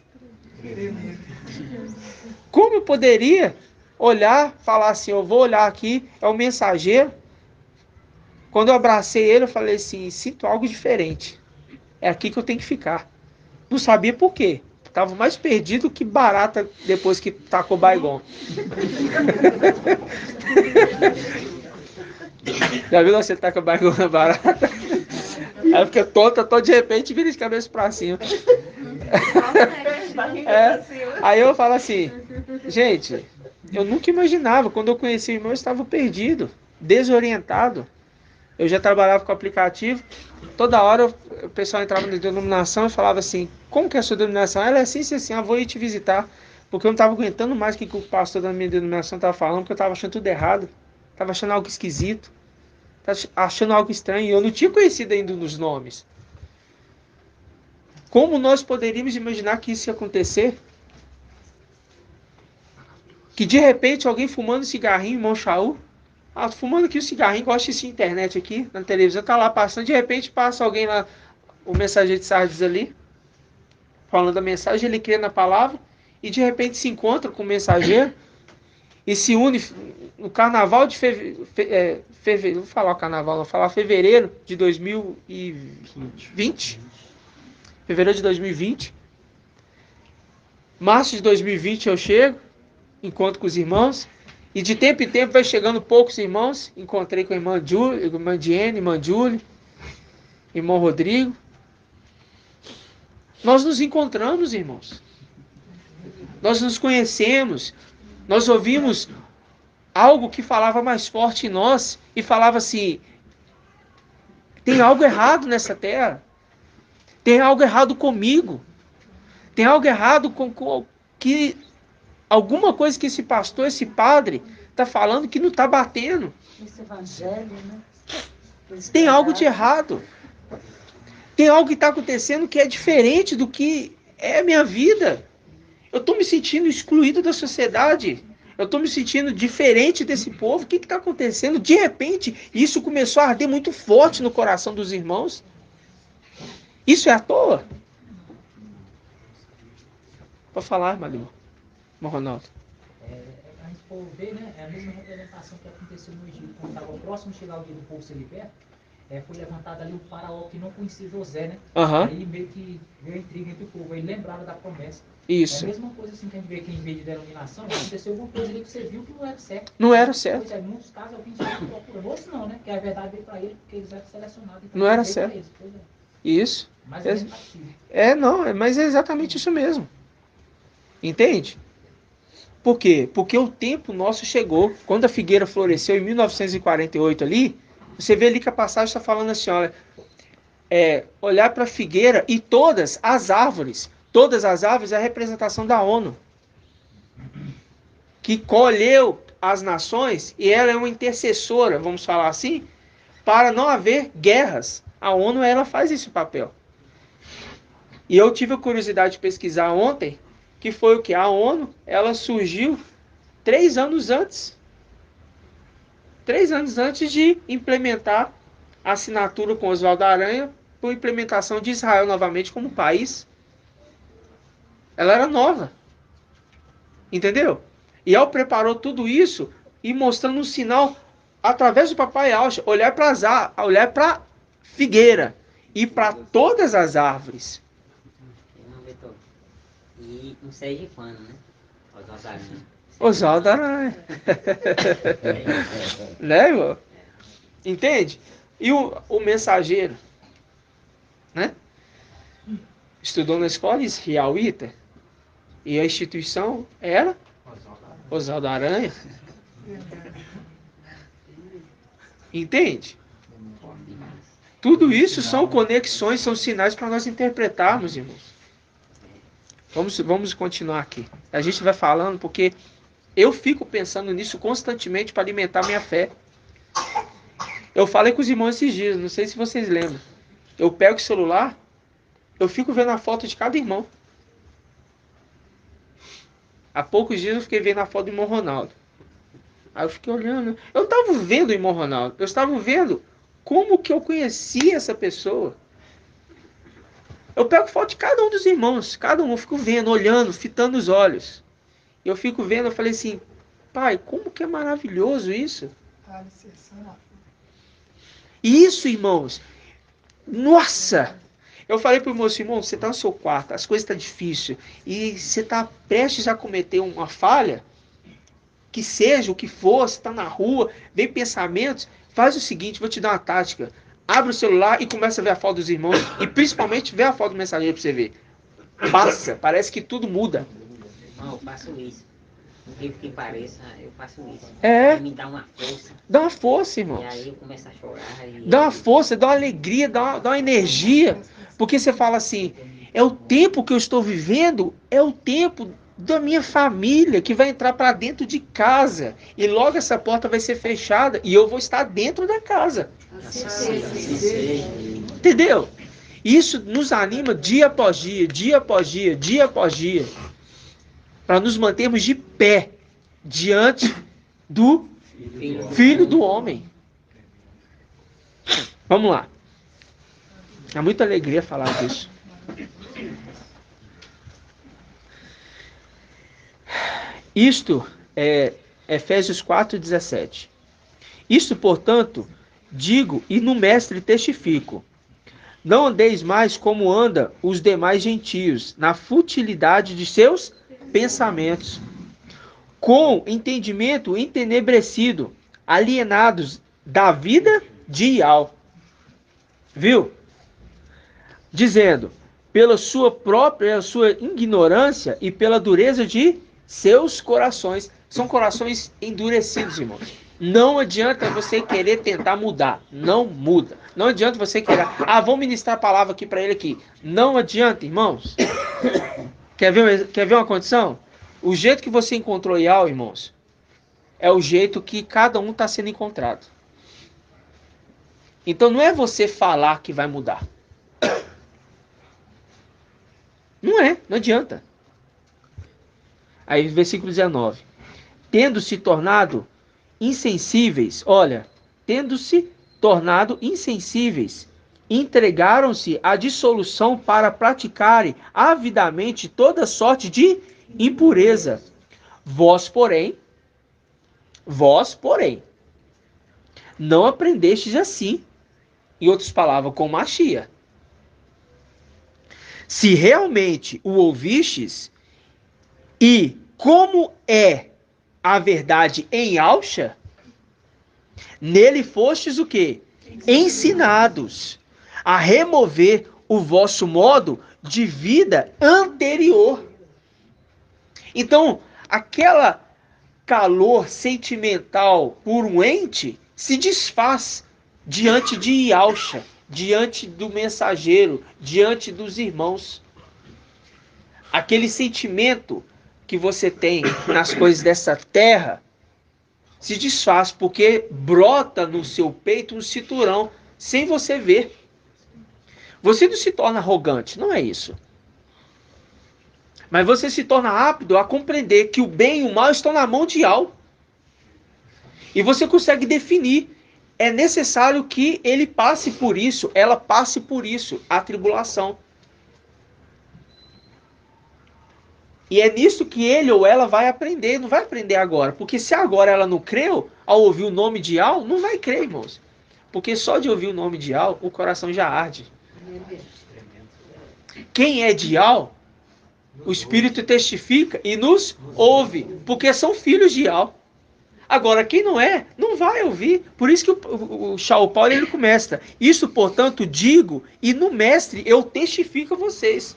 Como eu poderia olhar, falar assim, eu vou olhar aqui, é o mensageiro. Quando eu abracei ele, eu falei assim, sinto algo diferente. É aqui que eu tenho que ficar. Não sabia por quê. Estava mais perdido que barata depois que tacou Baygon. Já viu você taca Baygon na barata? Aí fica tonta, de repente vira de cabeça pra cima. Aí eu falo assim, gente, eu nunca imaginava. Quando eu conheci o irmão, eu estava perdido, desorientado. Eu já trabalhava com aplicativo. Toda hora o pessoal entrava na denominação e falava assim, como que é a sua denominação? Ela é assim, assim, vou ir te visitar. Porque eu não estava aguentando mais o que o pastor da minha denominação estava falando, porque eu estava achando tudo errado. Estava achando algo esquisito. Estava achando algo estranho. E eu não tinha conhecido ainda os nomes. Como nós poderíamos imaginar que isso ia acontecer? Que de repente alguém fumando cigarrinho, irmão Shaul, fumando aqui o cigarrinho, gosta de assistir internet aqui, na televisão, tá lá passando, de repente passa alguém lá, o mensageiro de Sardes ali, falando a mensagem, ele crê na palavra, e de repente se encontra com o mensageiro, e se une no carnaval de fevereiro, vou falar o carnaval, vou falar fevereiro de 2020, fevereiro de 2020, março de 2020 eu chego, encontro com os irmãos, e de tempo em tempo vai chegando poucos irmãos. Encontrei com a irmã Júlia, irmã Diene, irmã Júlia, irmão Rodrigo. Nós nos encontramos, irmãos. Nós nos conhecemos. Nós ouvimos algo que falava mais forte em nós e falava assim, tem algo errado nessa terra. Tem algo errado comigo. Tem algo errado com que... Alguma coisa que esse pastor, esse padre, está falando que não está batendo. Esse evangelho, né? Tem algo de errado. Tem algo que está acontecendo que é diferente do que é a minha vida. Eu estou me sentindo excluído da sociedade. Eu estou me sentindo diferente desse povo. O que está acontecendo? De repente, isso começou a arder muito forte no coração dos irmãos. Isso é à toa? Pode falar, Marinho. Ronaldo. A gente for ver, né, é a mesma representação que aconteceu no Egito, quando estava próximo de chegar o dia do povo ser liberto, foi levantado ali o faraó que não conhecia José, né? Aí meio que veio a intriga entre o povo, aí lembraram da promessa. Isso. É a mesma coisa assim que a gente vê aqui em vez de denominação, aconteceu alguma coisa ali que você viu que não era certo. Não era certo. Pois é, em muitos casos alguém já procurou. Outros não, né? Que a verdade veio para ele porque eles eram selecionados. Então não era veio certo. Eles, pois é. Isso. Mas mas é exatamente isso mesmo. Entende? Por quê? Porque o tempo nosso chegou. Quando a figueira floresceu em 1948 ali, você vê ali que a passagem está falando assim, olha, olhar para a figueira e todas as árvores é a representação da ONU, que colheu as nações e ela é uma intercessora, vamos falar assim, para não haver guerras. A ONU, ela faz esse papel. E eu tive a curiosidade de pesquisar ontem, que foi o que? A ONU, ela surgiu 3 anos antes. 3 anos antes de implementar a assinatura com Oswaldo Aranha por implementação de Israel novamente como país. Ela era nova. Entendeu? E ela preparou tudo isso e mostrando um sinal através do papai Alcha, olhar para figueira e para todas as árvores. Não, Vitor. E não sei de quando, né? Oswaldo Aranha. Né, irmão? Entende? E o mensageiro, né? Estudou na escola Israel Iter, e a instituição era Oswaldo Aranha. Entende? Tudo isso são conexões, são sinais para nós interpretarmos, irmãos. Vamos continuar aqui. A gente vai falando porque eu fico pensando nisso constantemente para alimentar minha fé. Eu falei com os irmãos esses dias, não sei se vocês lembram. Eu pego o celular, eu fico vendo a foto de cada irmão. Há poucos dias eu fiquei vendo a foto do irmão Ronaldo. Aí eu fiquei olhando. Eu estava vendo o irmão Ronaldo. Eu estava vendo como que eu conhecia essa pessoa. Eu pego foto de cada um dos irmãos. Cada um eu fico vendo, olhando, fitando os olhos. Eu fico vendo, eu falei assim, pai, como que é maravilhoso isso. Isso, irmãos. Nossa! Eu falei para o irmão, irmão, você está no seu quarto, as coisas estão difíceis. E você está prestes a cometer uma falha. Que seja o que for, você está na rua, vem pensamentos, faz o seguinte, vou te dar uma tática. Abre o celular e começa a ver a foto dos irmãos. E principalmente vê a foto do mensageiro para você ver. Passa, parece que tudo muda. Irmão, eu faço isso. Incrível que pareça, eu faço isso. É. Me dá uma força. Dá uma força, irmão. E aí eu começo a chorar. Dá uma força, dá uma alegria, dá uma energia. Porque você fala assim, é o tempo que eu estou vivendo, é o tempo da minha família que vai entrar para dentro de casa. E logo essa porta vai ser fechada e eu vou estar dentro da casa. Entendeu? Isso nos anima dia após dia, dia após dia, dia após dia. Para nos mantermos de pé diante do Filho do Homem. Vamos lá. É muita alegria falar disso. Isto é Efésios 4:17. Isto, portanto, digo e no mestre testifico. Não andeis mais como anda os demais gentios, na futilidade de seus pensamentos, com entendimento entenebrecido, alienados da vida de Ial. Viu? Dizendo, pela sua ignorância e pela dureza de seus corações. São corações endurecidos, irmãos. Não adianta você querer tentar mudar. Não muda. Não adianta você querer... vamos ministrar a palavra aqui para ele aqui. Não adianta, irmãos. Quer ver uma condição? O jeito que você encontrou Ial, irmãos, é o jeito que cada um está sendo encontrado. Então não é você falar que vai mudar. Não adianta. Aí, versículo 19. Tendo-se tornado insensíveis, entregaram-se à dissolução para praticarem avidamente toda sorte de impureza. Vós, porém, não aprendestes assim. Em outras palavras, com Machia. Se realmente o ouvistes, e como é a verdade em Alcha, nele fostes o quê? Ensinados a remover o vosso modo de vida anterior. Então, aquela calor sentimental por um ente se desfaz diante de Ialcha, diante do mensageiro, diante dos irmãos. Aquele sentimento que você tem nas coisas dessa terra se desfaz, porque brota no seu peito um cinturão sem você ver. Você não se torna arrogante, não é isso. Mas você se torna apto a compreender que o bem e o mal estão na mão de Ial. E você consegue definir. É necessário que ele passe por isso, ela passe por isso, a tribulação. E é nisso que ele ou ela vai aprender. Não vai aprender agora. Porque se agora ela não creu, ao ouvir o nome de Al, não vai crer, irmãos. Porque só de ouvir o nome de Al, o coração já arde. Quem é de Al, o Espírito testifica e nos ouve. Porque são filhos de Al. Agora, quem não é, não vai ouvir. Por isso que o Shaul Paulo ele começa. Isso, portanto, digo, e no mestre eu testifico a vocês.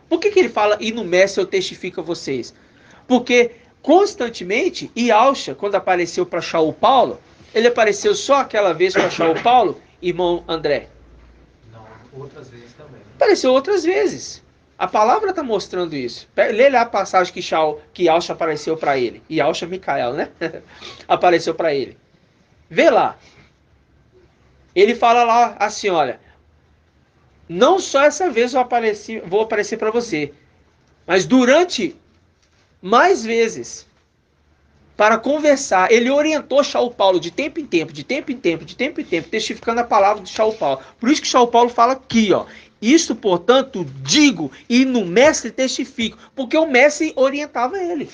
Por que ele fala, e no mestre eu testifico a vocês? Porque constantemente, Yalcha, quando apareceu para Shaul Paulo, ele apareceu só aquela vez para Shaul Paulo, irmão André? Não, outras vezes também. Apareceu outras vezes. A palavra está mostrando isso. Lê lá a passagem que Yalcha apareceu para ele. Yalcha Micael, né? Apareceu para ele. Vê lá. Ele fala lá assim, olha. Não só essa vez vou aparecer para você. Mas durante mais vezes. Para conversar. Ele orientou Shaul Paulo de tempo em tempo, testificando a palavra de Shaul Paulo. Por isso que Shaul Paulo fala aqui, ó. Isto, portanto, digo e no mestre testifico. Porque o mestre orientava ele.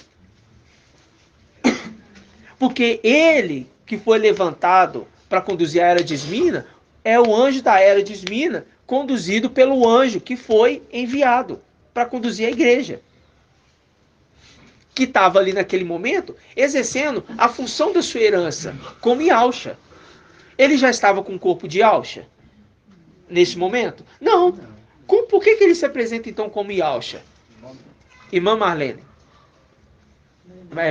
Porque ele que foi levantado para conduzir a era de Esmina é o anjo da era de Esmina, conduzido pelo anjo que foi enviado para conduzir a igreja. Que estava ali naquele momento exercendo a função da sua herança como Yalcha. Ele já estava com o corpo de Yalcha? Nesse momento? Não. Por que ele se apresenta então como Yalcha? Irmã Marlene.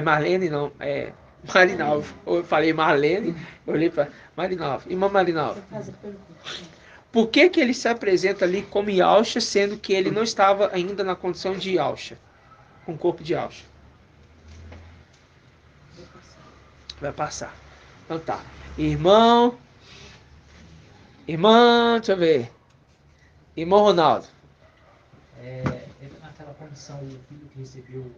Marlene não, é Marinalva. Eu falei Marlene, eu olhei para Marinalva. Irmã Marinalva. Por que ele se apresenta ali como Yalcha, sendo que ele não estava ainda na condição de Yalcha? Com o corpo de Yalcha. Vai passar. Então tá. Irmã, deixa eu ver. Irmão Ronaldo. Naquela condição, o filho que recebeu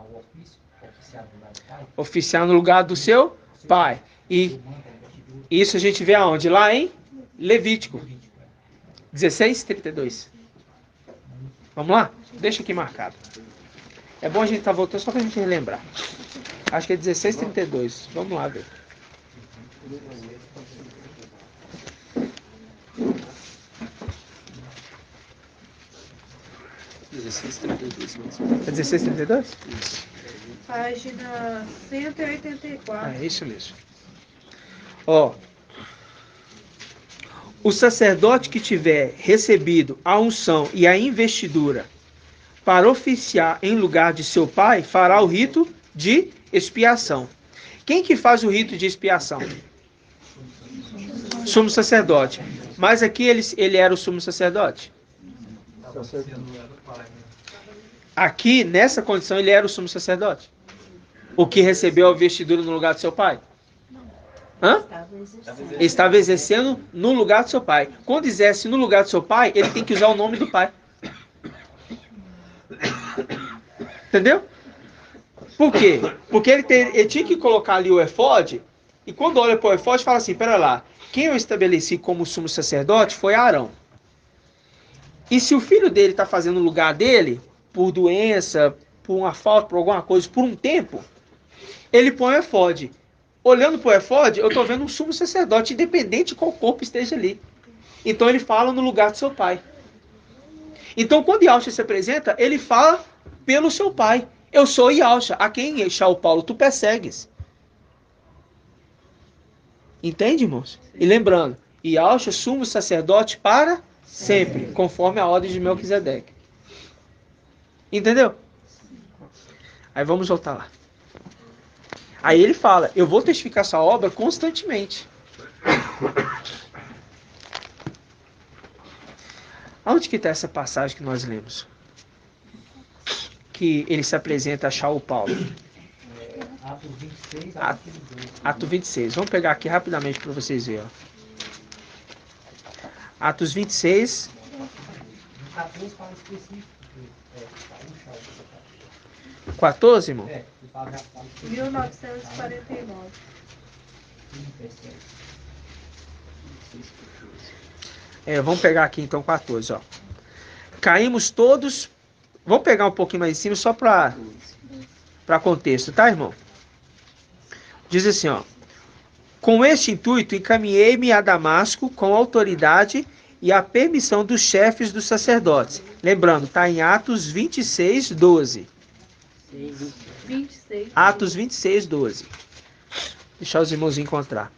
o ofício, oficial no lugar do pai. Oficial no lugar do seu pai. E isso a gente vê aonde? Lá em Levítico 16:32. Vamos lá? Deixa aqui marcado. É bom a gente estar voltando só para a gente relembrar. Acho que é 16:32. Vamos lá ver. É 16:32? Página 184. É isso mesmo. Ó. O sacerdote que tiver recebido a unção e a investidura para oficiar em lugar de seu pai, fará o rito de expiação. Quem que faz o rito de expiação? Sumo sacerdote. Mas aqui ele era o sumo sacerdote? Aqui, nessa condição, ele era o sumo sacerdote? O que recebeu a vestidura no lugar de seu pai? Hã? Ele estava exercendo no lugar do seu pai. Quando exerce no lugar do seu pai, ele tem que usar o nome do pai. Entendeu? Por quê? Porque ele tinha que colocar ali o efode, e quando olha para o efode, fala assim, pera lá, quem eu estabeleci como sumo sacerdote foi Arão. E se o filho dele está fazendo o lugar dele, por doença, por uma falta, por alguma coisa, por um tempo, ele põe o efode. Olhando para o efode, eu estou vendo um sumo sacerdote, independente de qual corpo esteja ali. Então ele fala no lugar do seu pai. Então quando Yalcha se apresenta, ele fala pelo seu pai. Eu sou Yalcha, a quem, Shaul Paulo, tu persegues. Entende, irmãos? E lembrando, Yalcha, sumo sacerdote para sempre, conforme a ordem de Melquisedeque. Entendeu? Aí vamos voltar lá. Aí ele fala, eu vou testificar essa obra constantemente. Onde que está essa passagem que nós lemos? Que ele se apresenta a Shaul Paulo. Ato 26, Ato 26. Vamos pegar aqui rapidamente para vocês verem. Atos 26. No 14 fala específico. 14, irmão? 1949. Vamos pegar aqui então 14, ó. Caímos todos. Vamos pegar um pouquinho mais em cima só para contexto, tá, irmão? Diz assim, ó. Com este intuito, encaminhei-me a Damasco com autoridade e a permissão dos chefes dos sacerdotes. Lembrando, está em Atos 26, 12. 26. Atos 26, 12. Deixar os irmãos encontrar.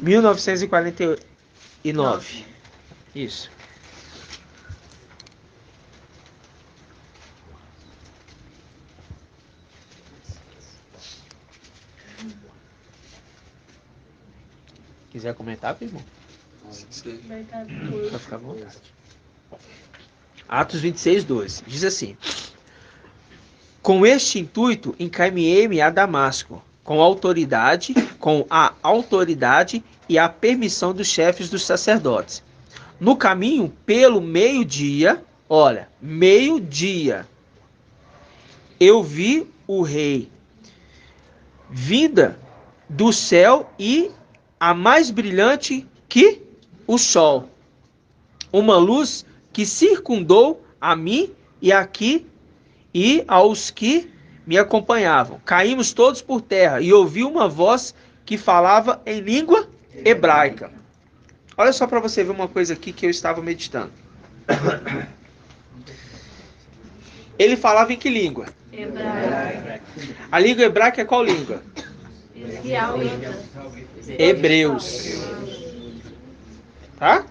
1949. Isso. Quiser comentar, irmão? Vai ficar à vontade. Atos 26, 12. Diz assim: com este intuito, encaminhei-me a Damasco, com a autoridade e a permissão dos chefes dos sacerdotes. No caminho, pelo meio-dia, olha, meio-dia, eu vi o rei, vinda do céu e a mais brilhante que o sol. Uma luz que circundou a mim e aos que me acompanhavam. Caímos todos por terra e ouvi uma voz que falava em língua hebraica. Olha só para você ver uma coisa aqui que eu estava meditando. Ele falava em que língua? Hebraico. A língua hebraica é qual língua? Hebreus. Tá?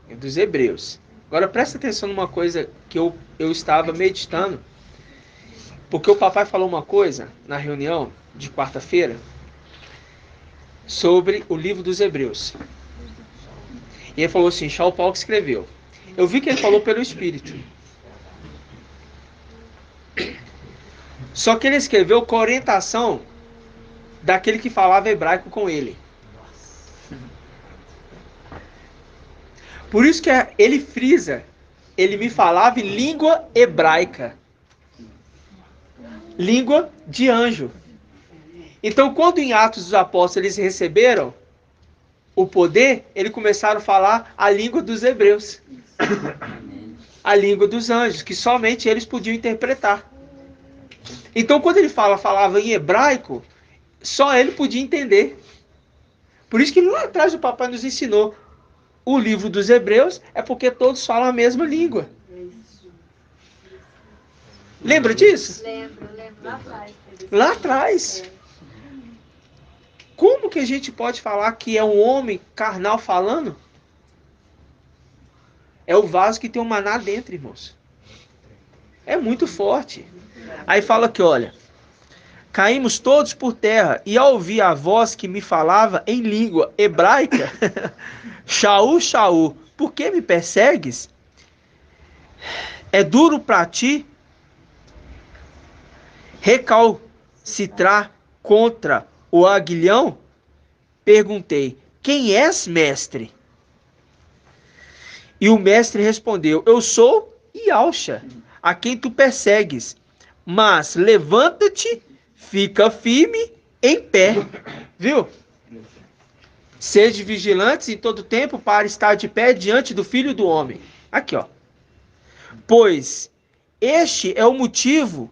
É dos hebreus. Agora presta atenção numa coisa que eu estava meditando. Porque o papai falou uma coisa na reunião de quarta-feira sobre o livro dos Hebreus. E ele falou assim, Shaul Paulo que escreveu. Eu vi que ele falou pelo Espírito. Só que ele escreveu com a orientação daquele que falava hebraico com ele. Por isso que ele frisa, ele me falava em língua hebraica. Língua de anjo. Então, quando em Atos dos Apóstolos eles receberam o poder, eles começaram a falar a língua dos hebreus. A língua dos anjos, que somente eles podiam interpretar. Então, quando ele falava em hebraico, só ele podia entender. Por isso que lá atrás o papai nos ensinou o livro dos Hebreus, é porque todos falam a mesma língua. Lembra disso? Lembro lá atrás. Lá atrás. Como que a gente pode falar que é um homem carnal falando? É o vaso que tem um maná dentro, irmãos. É muito forte. Aí fala que, olha, caímos todos por terra e ao ouvir a voz que me falava em língua hebraica, Shaul, Shaul, por que me persegues? É duro para ti recalcitrar contra o aguilhão? Perguntei, quem és, mestre? E o mestre respondeu, eu sou Yausha, a quem tu persegues. Mas levanta-te, fica firme em pé. Viu? Sede vigilantes em todo tempo para estar de pé diante do Filho do Homem. Aqui, ó. Pois este é o motivo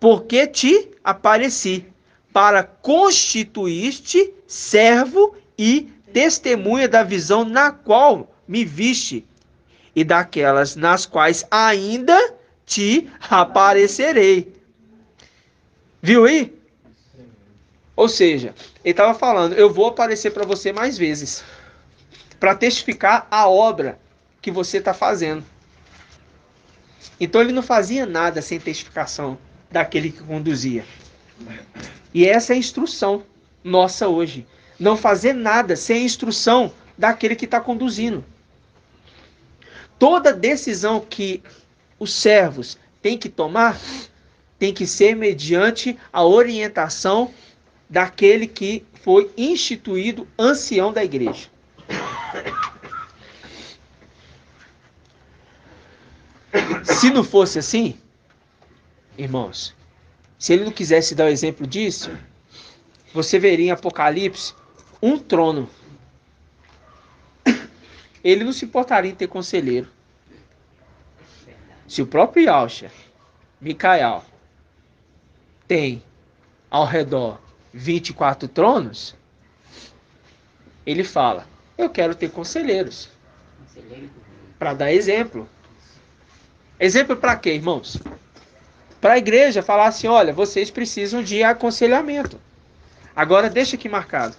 porque te apareci, para constituir-te servo e testemunha da visão na qual me viste e daquelas nas quais ainda te aparecerei. Viu aí? Ou seja, ele estava falando, eu vou aparecer para você mais vezes, para testificar a obra que você está fazendo. Então ele não fazia nada sem testificação daquele que conduzia. E essa é a instrução nossa hoje. Não fazer nada sem a instrução daquele que está conduzindo. Toda decisão que os servos têm que tomar tem que ser mediante a orientação daquele que foi instituído ancião da igreja. Se não fosse assim, irmãos, se ele não quisesse dar o exemplo disso, você veria em Apocalipse um trono. Ele não se importaria em ter conselheiro. Se o próprio Yahshua, Micael, tem ao redor 24 tronos, ele fala, eu quero ter conselheiros. Para dar exemplo. Exemplo para quê, irmãos? Para a igreja falar assim, olha, vocês precisam de aconselhamento. Agora deixa aqui marcado.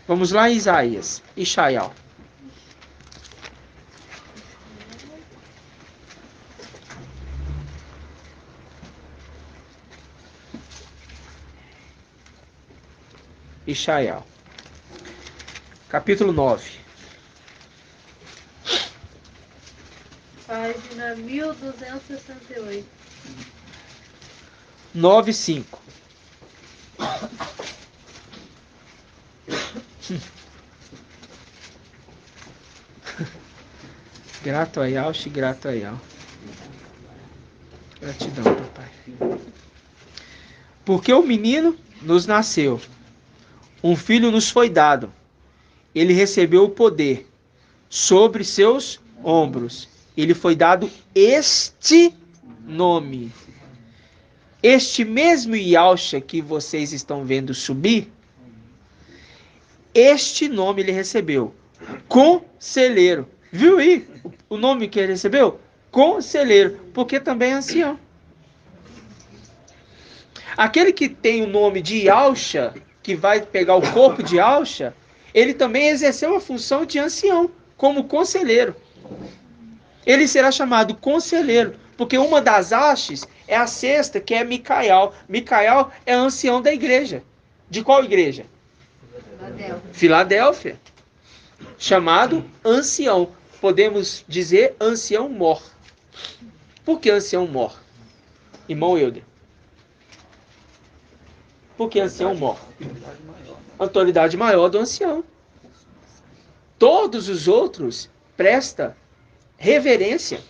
Vamos lá em Isaías, Ishaial. Ishaial. Capítulo 9. Página 1268. 9:5. Grato a Yahshua, grato a Yahweh. Gratidão, papai. Porque o menino nos nasceu, um filho nos foi dado. Ele recebeu o poder sobre seus ombros. Ele foi dado este nome. Este mesmo Yahshua que vocês estão vendo subir, este nome ele recebeu. Conselheiro. Viu aí o nome que ele recebeu? Conselheiro. Porque também é ancião. Aquele que tem o nome de Yahshua, que vai pegar o corpo de Yahshua, ele também exerceu a função de ancião, como conselheiro. Ele será chamado conselheiro, porque uma das hastes é a sexta, que é Micael. Micael é ancião da igreja. De qual igreja? Filadélfia. Chamado ancião. Podemos dizer ancião mor. Por que ancião mor? Irmão Euder. Por que ancião mor? Autoridade maior do ancião. Todos os outros prestam reverência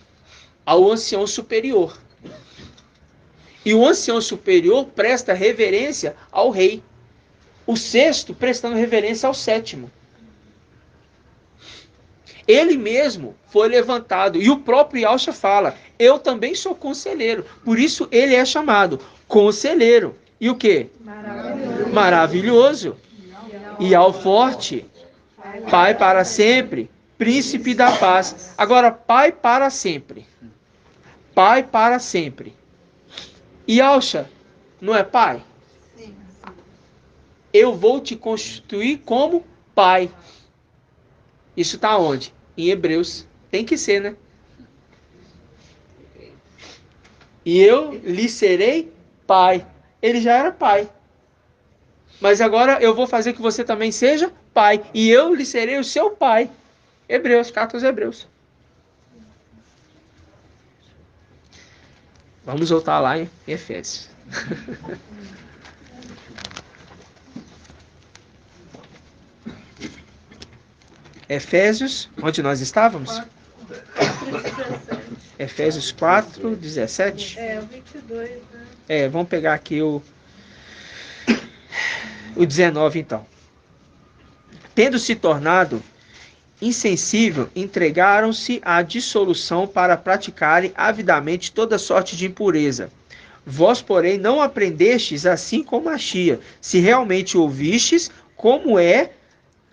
ao ancião superior. E o ancião superior presta reverência ao rei. O sexto prestando reverência ao sétimo. Ele mesmo foi levantado. E o próprio Yahshua fala, eu também sou conselheiro. Por isso ele é chamado conselheiro. E o quê? Maravilhoso. Maravilhoso. E ao forte. Pai para sempre. Príncipe da paz. Agora, Pai para sempre. Pai para sempre. E Yahshua não é Pai? Eu vou te constituir como Pai. Isso está onde? Em Hebreus. Tem que ser, né? E eu lhe serei Pai. Ele já era Pai. Mas agora eu vou fazer que você também seja Pai. E eu lhe serei o seu Pai. Hebreus, carta aos Hebreus. Vamos voltar lá em Efésios. Efésios, onde nós estávamos? Efésios 4, 17. É, o 22, né? Vamos pegar aqui o 19 então. Tendo se tornado insensível, entregaram-se à dissolução para praticarem avidamente toda sorte de impureza. Vós, porém, não aprendestes assim como Machia, se realmente ouvistes como é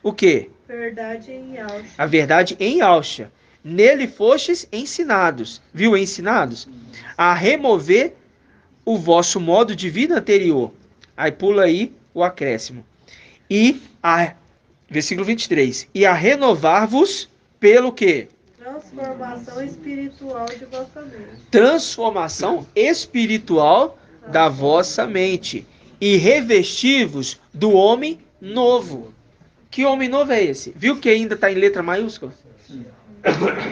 o quê? Verdade em Yahshua. A verdade em Yahshua. Nele fostes ensinados, viu, ensinados? A remover o vosso modo de vida anterior. Aí pula aí o acréscimo. Versículo 23. E a renovar-vos pelo quê? Transformação espiritual de vossa mente. Transformação espiritual da vossa mente. E revestir-vos do homem novo. Que homem novo é esse? Viu que ainda está em letra maiúscula?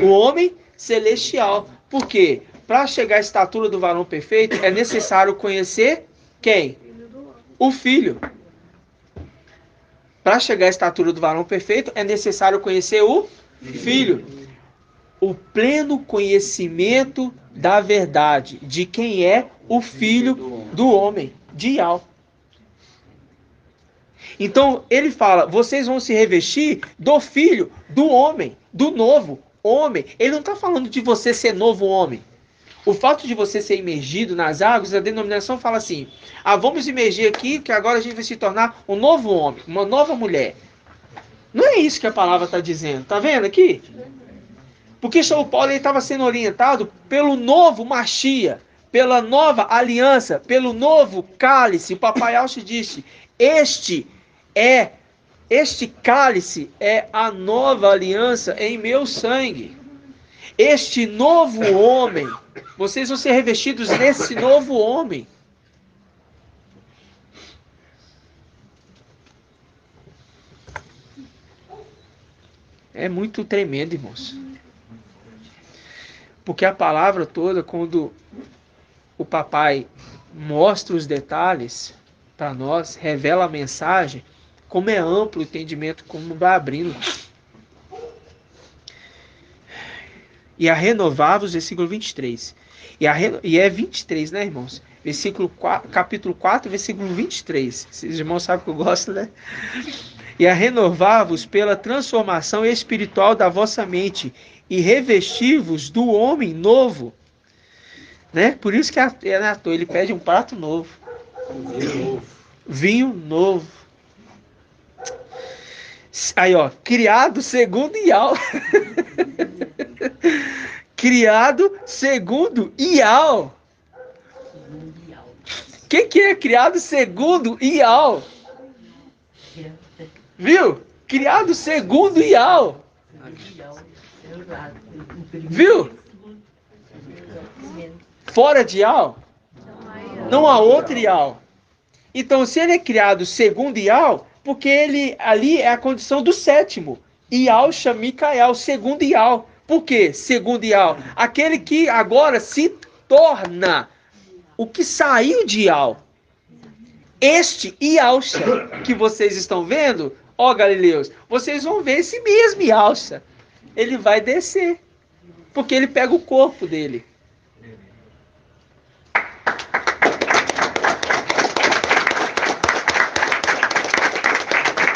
O homem celestial. Por quê? Para chegar à estatura do varão perfeito, é necessário conhecer quem? O Filho. Para chegar à estatura do varão perfeito, é necessário conhecer o Filho. O pleno conhecimento da verdade, de quem é o Filho do homem, de Yahweh. Então, ele fala, vocês vão se revestir do Filho, do homem, do novo, homem, ele não está falando de você ser novo homem. O fato de você ser imergido nas águas, a denominação fala assim, vamos imergir aqui, que agora a gente vai se tornar um novo homem, uma nova mulher. Não é isso que a palavra está dizendo, tá vendo aqui? Porque o Paulo estava sendo orientado pelo novo Machia, pela nova aliança, pelo novo cálice. O papai Alche disse, este cálice é a nova aliança em meu sangue. Este novo homem, vocês vão ser revestidos nesse novo homem. É muito tremendo, irmãos. Porque a palavra toda, quando o papai mostra os detalhes para nós, revela a mensagem, como é amplo o entendimento, como vai abrindo. E a renovar-vos, versículo 23. E é 23, né, irmãos? Capítulo 4, versículo 23. Esses irmãos sabem que eu gosto, né? E a renovar-vos pela transformação espiritual da vossa mente, e revestir-vos do homem novo. Né? Por isso que ele pede um prato novo. Vinho novo. Aí, ó, criado segundo Ial. Criado segundo Ial. Quem que é criado segundo Ial? Viu? Criado segundo Ial. Viu? Fora de Ial, não há outro Ial. Então, se ele é criado segundo Ial, porque ele ali é a condição do sétimo. Ial Shamicael, segundo Ial. Por quê? Segundo Ial. Aquele que agora se torna o que saiu de Ial. Este Ialcha que vocês estão vendo, ó Galileus, vocês vão ver esse mesmo Ialcha. Ele vai descer. Porque ele pega o corpo dele.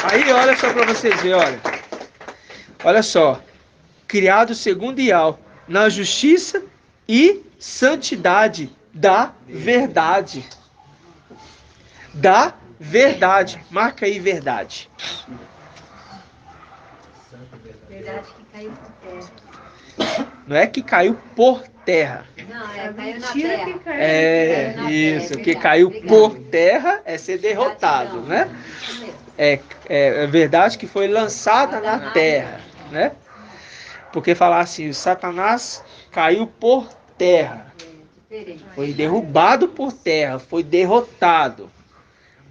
Aí, olha só para vocês verem, olha. Olha só. Criado segundo Ial, na justiça e santidade da verdade. Da verdade. Marca aí, verdade. Verdade que caiu por terra. Não é que caiu por terra. Não, caiu na terra. Que caiu. Isso. Que caiu por terra é ser derrotado, né? É verdade que foi lançada na terra, né? Porque falar assim, Satanás caiu por terra. Foi derrubado por terra, foi derrotado.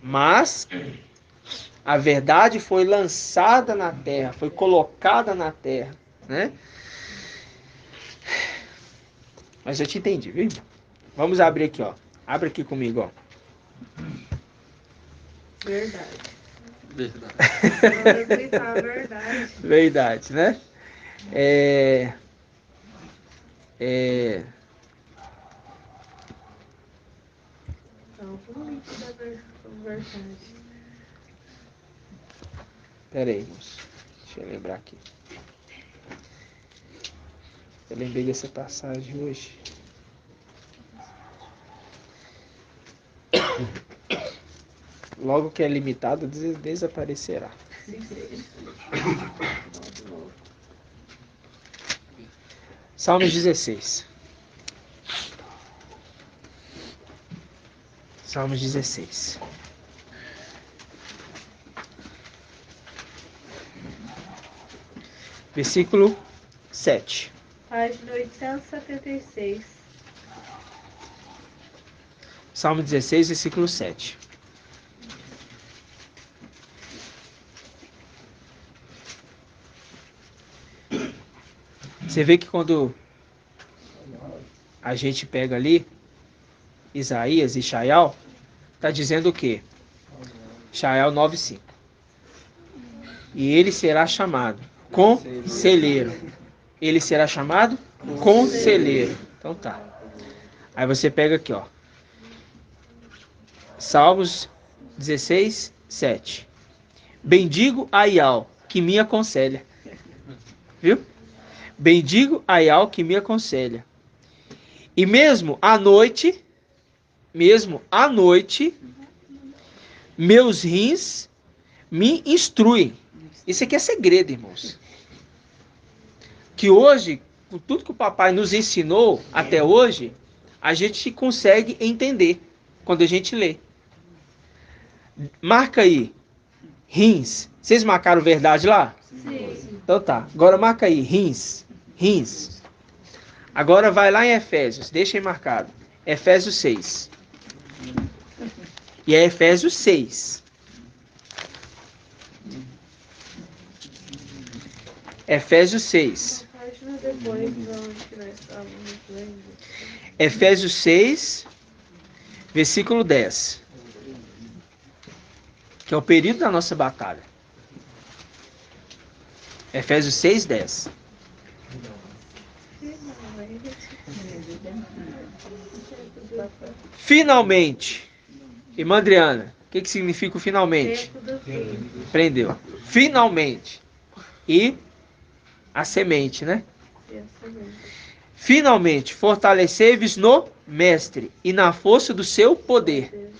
Mas a verdade foi lançada na terra, foi colocada na terra, né? Mas eu te entendi, viu? Vamos abrir aqui, ó. Abre aqui comigo, ó. Verdade. Verdade. Verdade, né? Então, vamos mentir da verdade. Pera aí, moço. Deixa eu lembrar aqui. Eu lembrei dessa passagem hoje. Logo que é limitado, desaparecerá. Salmos 16. Salmos 16. Versículo 7. Página 876. Salmo 16, versículo 7. Você vê que quando a gente pega ali Isaías e Shaial, está dizendo o quê? Shaial 9:5. E ele será chamado conselheiro. Ele será chamado conselheiro. Então tá. Aí você pega aqui, ó. Salmos 16, 7. Bendigo a Ial, que me aconselha. Viu? Bendigo a Ial que me aconselha. E mesmo à noite, meus rins me instruem. Isso aqui é segredo, irmãos. Que hoje, com tudo que o papai nos ensinou até hoje, a gente consegue entender quando a gente lê. Marca aí, rins. Vocês marcaram verdade lá? Sim. Então tá. Agora marca aí, rins. Agora vai lá em Efésios. Deixa aí marcado. Efésios 6. E é Efésios 6. Efésios 6. Página depois de onde que nós estávamos lendo. Efésios 6, versículo 10. Que é o período da nossa batalha. Efésios 6, 10. Finalmente. Irmã Adriana, o que significa o finalmente? Aprendeu. Finalmente. E a semente, né? Finalmente, fortalecei-vos no mestre e na força do seu poder.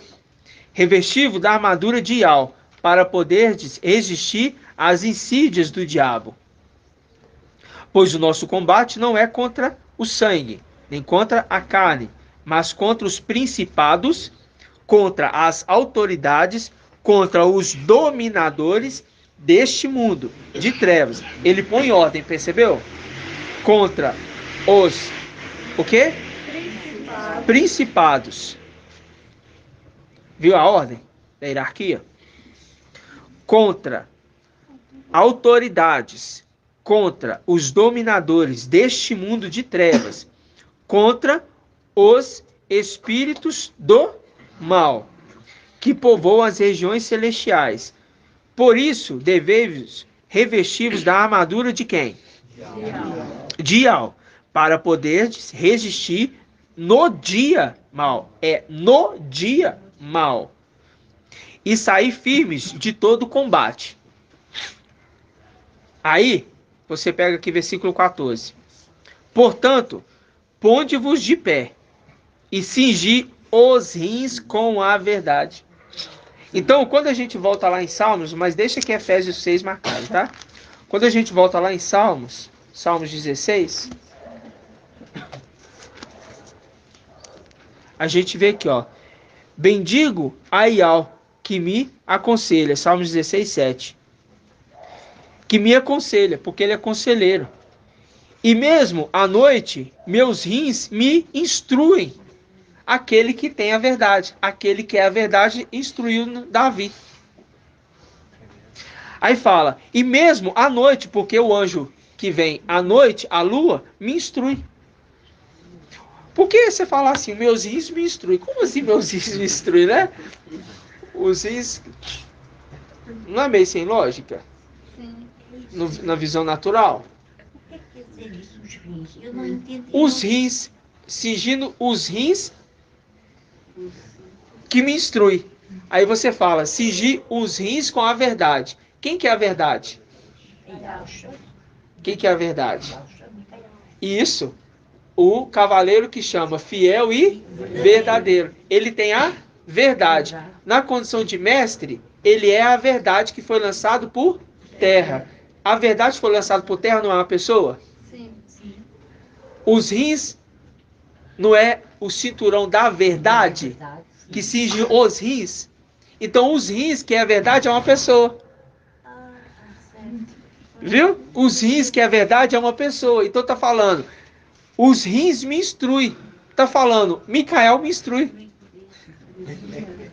Revesti-vos da armadura de Ial, para poderdes resistir às insídias do diabo. Pois o nosso combate não é contra o sangue, nem contra a carne, mas contra os principados, contra as autoridades, contra os dominadores deste mundo de trevas. Ele põe ordem, percebeu? Contra os o quê? Principados. Viu a ordem da hierarquia? Contra autoridades, contra os dominadores deste mundo de trevas, contra os espíritos do mal, que povoam as regiões celestiais. Por isso, deveis revestir-vos da armadura de quem? De Ial, para poder resistir no dia mal. É no dia mal. E sair firmes de todo combate. Aí, você pega aqui versículo 14. Portanto, ponde-vos de pé e cingi os rins com a verdade. Então, quando a gente volta lá em Salmos, mas deixa aqui Efésios 6 marcado, tá? Quando a gente volta lá em Salmos 16, a gente vê aqui, ó. Bendigo a Ial que me aconselha, Salmos 16, 7. Que me aconselha, porque ele é conselheiro. E mesmo à noite, meus rins me instruem. Aquele que tem a verdade. Aquele que é a verdade instruiu Davi. Aí fala, e mesmo à noite, porque o anjo que vem à noite, a lua, me instrui. Por que você fala assim, meus rins me instruem? Como assim meus rins me instruem, né? Os rins... Não é meio sem lógica? Na visão natural? Os rins, cingindo os rins que me instrui. Aí você fala, cingir os rins com a verdade. Quem que é a verdade? Quem que é a verdade? Isso. O cavaleiro que chama fiel e verdadeiro. Ele tem a verdade. Na condição de mestre, ele é a verdade que foi lançado por terra. A verdade que foi lançada por terra não é uma pessoa? Sim. Os rins não é o cinturão da verdade que cinge os rins? Então os rins, que é a verdade, é uma pessoa. Viu? Os rins, que é a verdade, é uma pessoa. Então tá falando, os rins me instruem. Tá falando, Micael me instrui.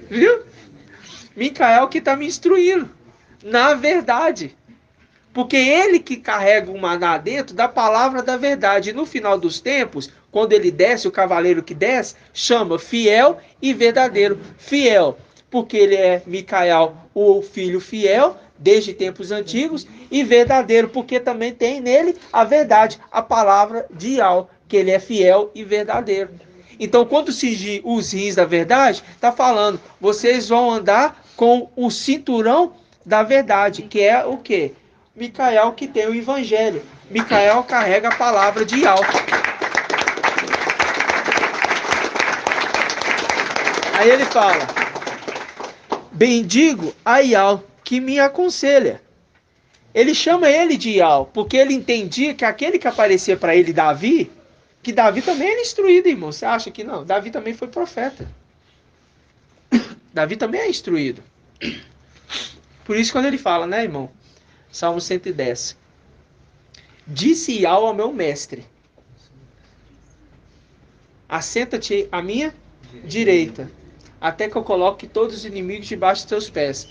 Viu? Micael que tá me instruindo. Na verdade. Porque ele que carrega o maná dentro da palavra da verdade. E no final dos tempos, quando ele desce, o cavaleiro que desce, chama fiel e verdadeiro. Fiel, porque ele é Micael, o filho fiel, desde tempos antigos. E verdadeiro, porque também tem nele a verdade, a palavra de Ial, que ele é fiel e verdadeiro. Então, quando cingir os rins da verdade, está falando, vocês vão andar com o cinturão da verdade, que é o quê? Micael que tem o evangelho. Micael carrega a palavra de Ial. Aí ele fala: bendigo a Ial que me aconselha. Ele chama ele de Ial, porque ele entendia que aquele que aparecia para ele, Davi, que Davi também era instruído, irmão. Você acha que não? Davi também foi profeta. Davi também é instruído. Por isso quando ele fala, né, irmão? Salmo 110. Disse Ial ao meu mestre: assenta-te à minha direita, até que eu coloque todos os inimigos debaixo dos teus pés.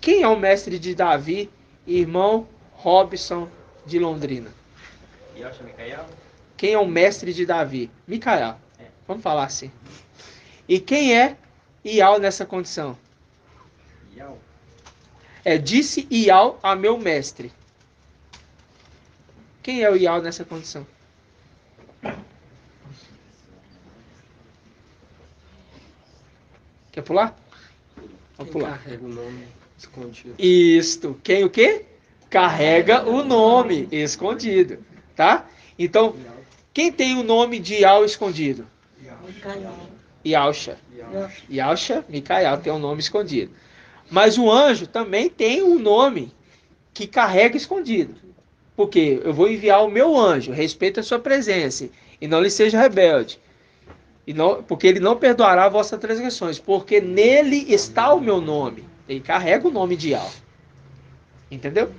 Quem é o mestre de Davi, irmão Robson de Londrina? Quem é o mestre de Davi? Micael. Vamos falar assim. E quem é Ial nessa condição? Disse Ial a meu mestre. Quem é o Ial nessa condição? Quer pular? Vamos pular. Carrega o nome escondido. Isto. Quem o quê? Carrega o nome escondido. Tá? Então, quem tem o nome de Ial escondido? Ialcha. Ialcha, Micael tem um nome escondido. Mas o anjo também tem um nome que carrega escondido. Porque eu vou enviar o meu anjo, respeita a sua presença, e não lhe seja rebelde. Porque ele não perdoará vossas transgressões, porque nele está o meu nome. Ele carrega o nome de Ial. Entendeu?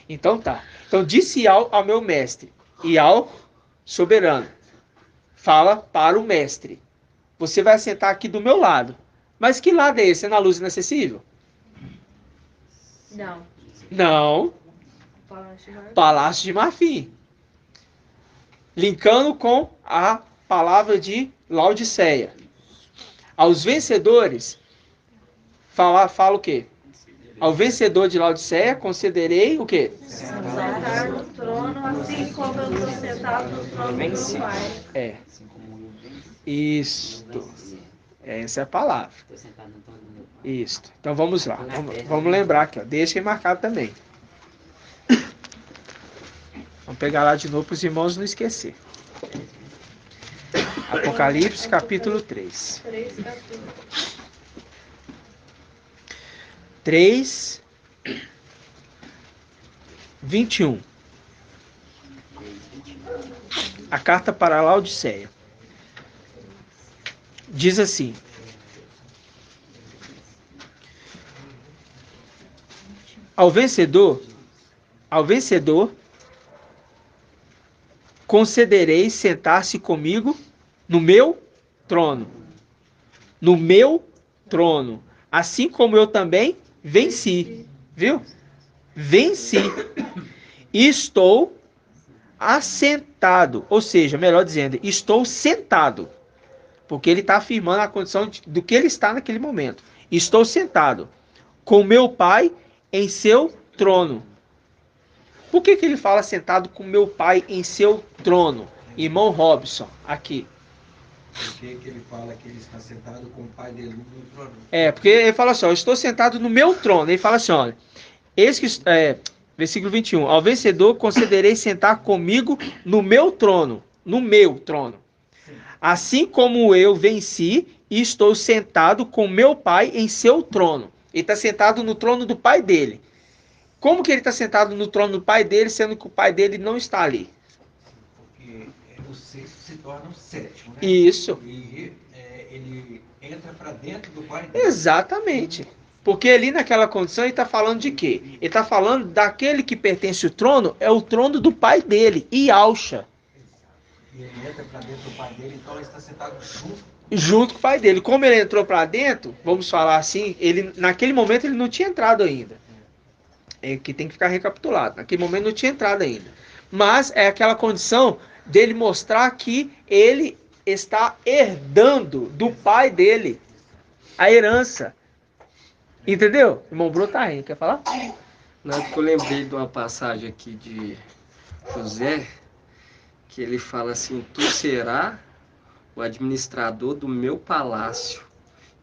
Então tá. Então disse Ial ao meu mestre. Ial, soberano, fala para o mestre: você vai sentar aqui do meu lado. Mas que lado é esse? É na luz inacessível? Não. Não. Palácio de Marfim. Linkando com a palavra de Laodiceia. Aos vencedores, fala o quê? Ao vencedor de Laodiceia concederei o quê? Sentar no trono, assim como eu estou sentado no trono do meu Pai. Isto. Essa é a palavra. Isto. Então vamos lá. Vamos lembrar aqui. Ó. Deixa aí marcado também. Vamos pegar lá de novo para os irmãos não esquecer. Apocalipse capítulo 3. 3, 21. A carta para Laodiceia. Diz assim: ao vencedor concederei sentar-se comigo no meu trono. No meu trono. Assim como eu também venci. Viu? Venci. Estou assentado. Ou seja, melhor dizendo, estou sentado. Porque ele está afirmando a condição do que ele está naquele momento. Estou sentado com meu Pai em seu trono. Por que ele fala sentado com meu Pai em seu trono? Irmão Robson, aqui. Por que ele fala que ele está sentado com o Pai dele no trono? Porque ele fala assim, ó, eu estou sentado no meu trono. Ele fala assim, olha, versículo 21. Ao vencedor concederei sentar comigo no meu trono. No meu trono. Assim como eu venci e estou sentado com meu Pai em seu trono. Ele está sentado no trono do Pai dele. Como que ele está sentado no trono do Pai dele, sendo que o Pai dele não está ali? Porque o sexto se torna o sétimo, né? Isso. E ele entra para dentro do Pai dele. Exatamente. Porque ali naquela condição ele está falando de quê? Ele está falando daquele que pertence ao trono, é o trono do Pai dele, Ialcha. E ele entra para dentro do Pai dele, então ele está sentado junto com o Pai dele. Como ele entrou para dentro, vamos falar assim, naquele momento ele não tinha entrado ainda. Que tem que ficar recapitulado. Naquele momento não tinha entrado ainda. Mas é aquela condição dele mostrar que ele está herdando do pai dele a herança. Entendeu? Irmão Bruno tá aí, quer falar? Não, porque eu lembrei de uma passagem aqui de José, que ele fala assim: tu serás o administrador do meu palácio,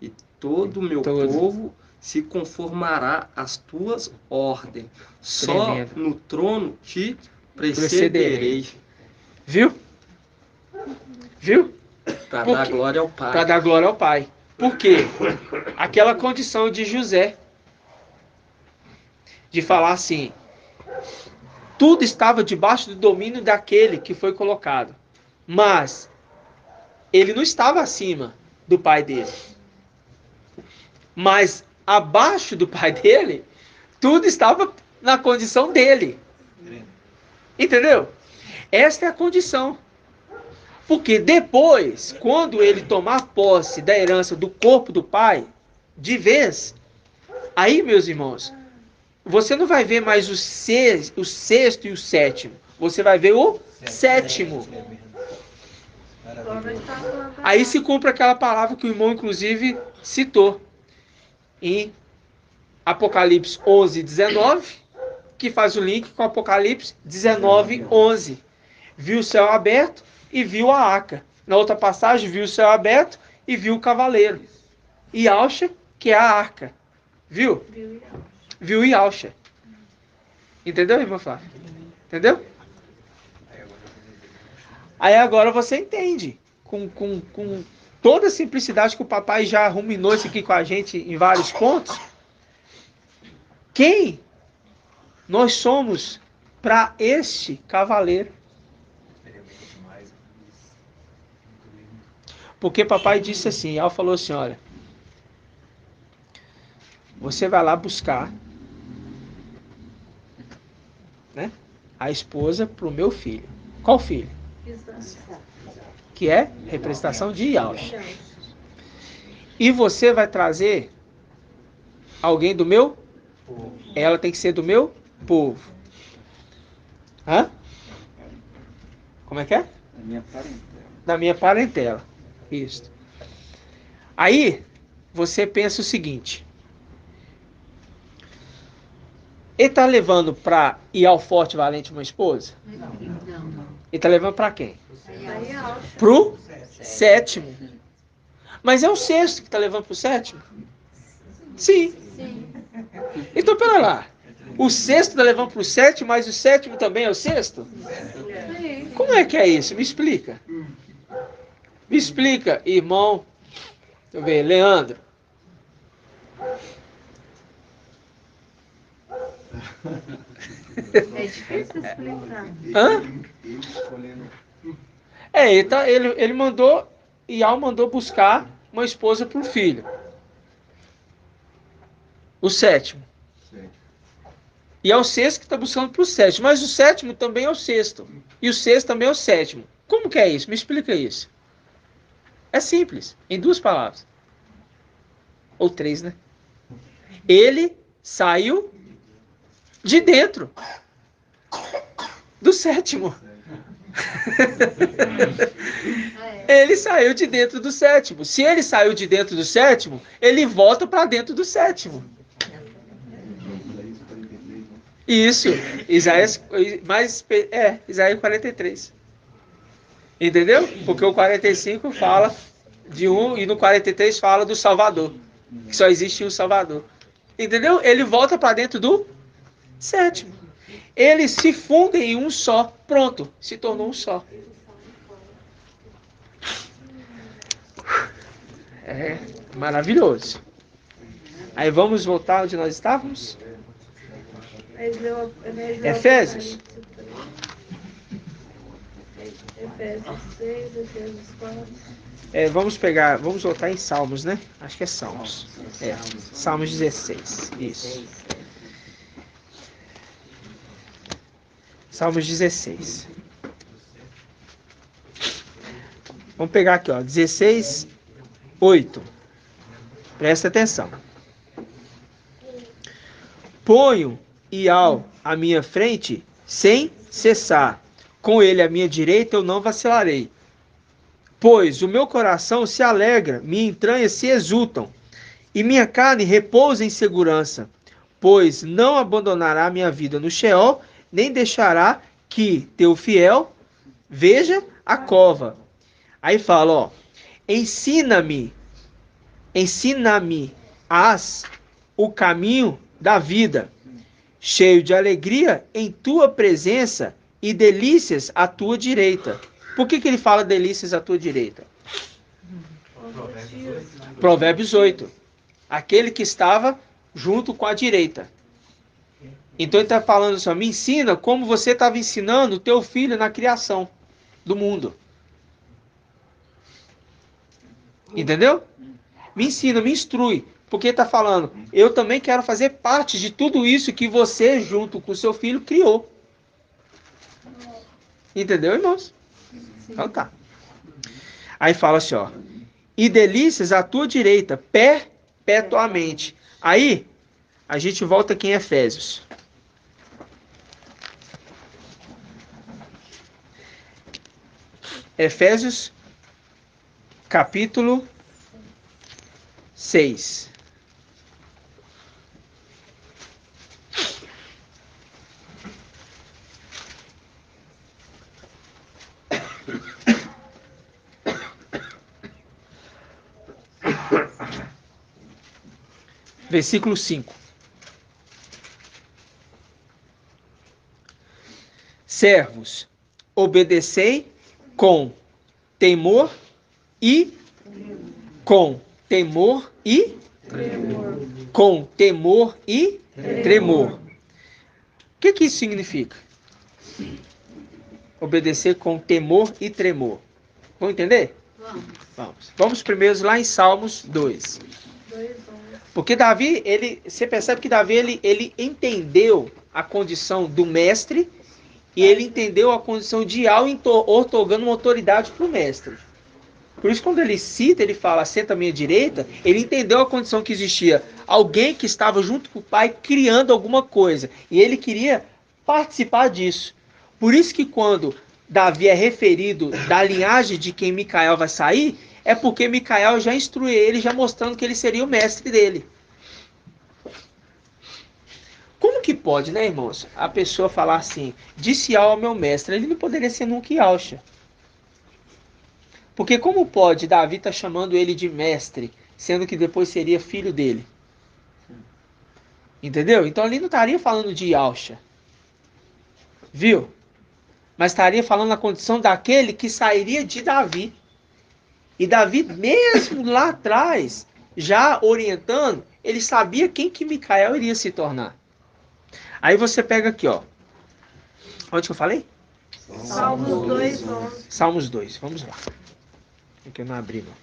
e todo o meu povo se conformará às tuas ordens. Só Tremendo. no trono te precederei. Viu? Viu? Para Por dar quê? glória ao Pai. Para dar glória ao Pai. Por quê? Aquela condição de José. De falar assim, tudo estava debaixo do domínio daquele que foi colocado. Mas ele não estava acima do pai dele. Mas abaixo do pai dele, tudo estava na condição dele. Entendeu? Esta é a condição. Porque depois, quando ele tomar posse da herança do corpo do pai, de vez, aí, meus irmãos, você não vai ver mais o sexto e o sétimo. Você vai ver o sétimo. Aí se cumpre aquela palavra que o irmão, inclusive, citou. Em Apocalipse 11, 19, que faz o link com Apocalipse 19, 11. Viu o céu aberto e viu a arca. Na outra passagem, viu o céu aberto e viu o cavaleiro. E Alcha, que é a arca. Viu? Viu Yalcha. Entendeu, irmão Flávio? Entendeu? Aí agora você entende. Com toda a simplicidade que o papai já ruminou isso aqui com a gente em vários pontos. Quem nós somos para este cavaleiro? Porque papai disse assim, Yal falou assim, olha, você vai lá buscar, né, a esposa para o meu filho. Qual filho? Que é representação de Yalcha. E você vai trazer alguém do meu? Ela tem que ser do meu povo. Hã? Como é que é? Da minha parentela. Da minha parentela. Isso. Aí, você pensa o seguinte. Ele tá levando para ir ao forte valente uma esposa? Não. Ele tá levando para quem? Pro sétimo. Mas é o sexto que tá levando pro sétimo? Sim. Então, pera lá. O sexto tá levando pro sétimo, mas o sétimo também é o sexto? Como é que é isso? Me explica. Me explica, irmão. Deixa eu ver, Leandro. É difícil explicar. Hã? Ele mandou, Ial mandou buscar uma esposa para o filho. O sétimo. E é o sexto que está buscando para o sétimo. Mas o sétimo também é o sexto. E o sexto também é o sétimo. Como que é isso? Me explica isso. É simples. Em 2 palavras. Ou 3, né? Ele saiu de dentro do sétimo. Ele saiu de dentro do sétimo. Se ele saiu de dentro do sétimo, ele volta para dentro do sétimo. Isso. Isaías 43. Entendeu? Porque o 45 fala de um e no 43 fala do Salvador. Que só existe um Salvador. Entendeu? Ele volta para dentro do sétimo. Eles se fundem em um só. Pronto. Se tornou um só. É maravilhoso. Aí vamos voltar onde nós estávamos? Efésios. Efésios 6, Efésios 4. Vamos voltar em Salmos, né? Acho que é Salmos. Salmos 16. Isso. Salmos 16. Vamos pegar aqui, ó. 16, 8. Presta atenção. Ponho Ial à minha frente sem cessar. Com ele à minha direita eu não vacilarei. Pois o meu coração se alegra, minha entranha se exultam, e minha carne repousa em segurança. Pois não abandonará minha vida no Sheol, nem deixará que teu fiel veja a cova. Aí fala, ó, ensina-me as o caminho da vida, cheio de alegria em tua presença e delícias à tua direita. Por que ele fala delícias à tua direita? Provérbios 8. Aquele que estava junto com a direita. Então ele está falando assim, me ensina como você estava ensinando o teu filho na criação do mundo. Entendeu? Me ensina, me instrui. Porque ele está falando, eu também quero fazer parte de tudo isso que você, junto com o seu filho, criou. Entendeu, irmãos? Então tá. Aí fala assim, ó. E delícias à tua direita, perpetuamente. Aí, a gente volta aqui em Efésios. Efésios, capítulo 6. Versículo 5. Servos, obedecei com temor e com temor e tremor. Com temor e tremor. O que isso significa? Obedecer com temor e tremor. Vamos entender? Vamos primeiro lá em Salmos 2. Porque Davi, você percebe que Davi ele entendeu a condição do mestre e ele entendeu a condição de Yah, otorgando uma autoridade para o mestre. Por isso, quando ele cita, ele fala, senta à minha direita, ele entendeu a condição que existia. Alguém que estava junto com o pai criando alguma coisa. E ele queria participar disso. Por isso que quando Davi é referido da linhagem de quem Micael vai sair, é porque Micael já instrui ele, já mostrando que ele seria o mestre dele. Como que pode, né, irmãos, a pessoa falar assim, disse Yah ao meu mestre, ele não poderia ser nunca Yahusha. Porque como pode Davi estar chamando ele de mestre, sendo que depois seria filho dele? Entendeu? Então ali não estaria falando de Yahusha. Viu? Mas estaria falando na condição daquele que sairia de Davi. E Davi, mesmo lá atrás, já orientando, ele sabia quem que Micael iria se tornar. Aí você pega aqui, ó. Onde que eu falei? Salmos 2, 11. Salmos 2, vamos lá. Aqui eu não abri, não.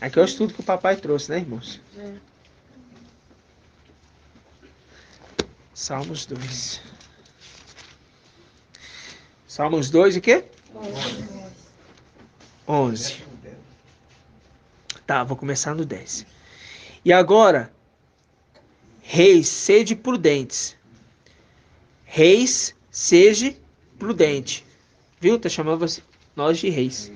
Aqui é o estudo que o papai trouxe, né, irmãos? Salmos 2. Salmos 2 e quê? 11. Tá, vou começar no 10. E agora, reis, sede prudentes. Reis, seja prudente. Viu? Tá chamando nós de reis.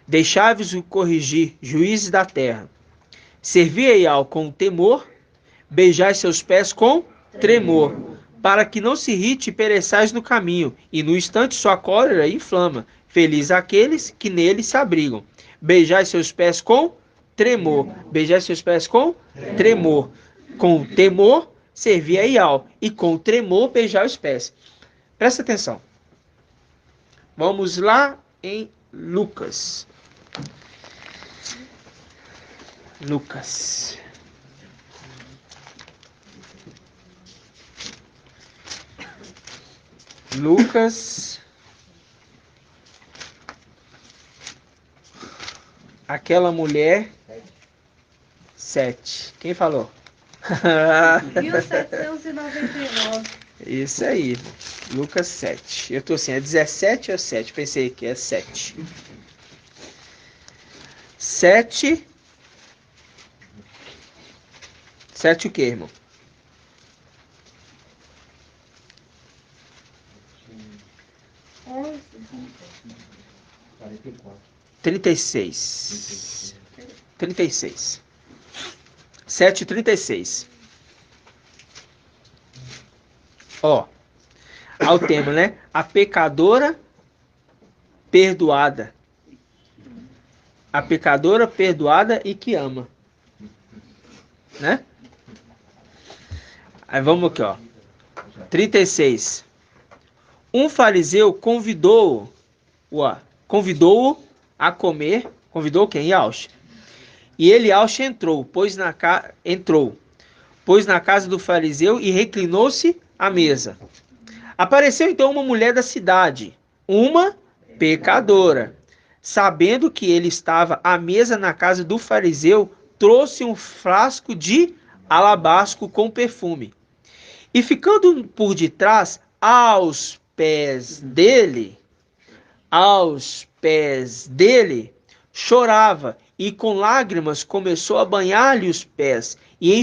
Deixai-vos corrigir, juízes da terra. Servi a Yah com temor, beijai seus pés com tremor, para que não se irrite e pereçais no caminho, e no instante sua cólera inflama. Feliz aqueles que nele se abrigam. Beijai seus pés com tremor. Beijai seus pés com tremor. Com temor, servi a Yah, e com tremor, beijai os pés. Presta atenção. Vamos lá em Lucas. Lucas. Lucas. Aquela mulher. 7. Quem falou? 1799. Isso aí. Lucas 7. Eu tô assim, é 17 ou 7? Pensei que é 7. 7. 7 o que, irmão? 36. 36. 7:36. Ó, ao tema, né? A pecadora perdoada. a pecadora perdoada e que ama. Né? Aí vamos aqui, ó. 36. Um fariseu convidou-o a comer. Convidou quem? Yauxa. E ele, Yauxa, entrou, pôs na casa do fariseu e reclinou-se à mesa. Apareceu então uma mulher da cidade, uma pecadora. Sabendo que ele estava à mesa na casa do fariseu, trouxe um frasco de alabastro com perfume. E ficando por detrás, aos pés dele, chorava e com lágrimas começou a banhar-lhe os pés e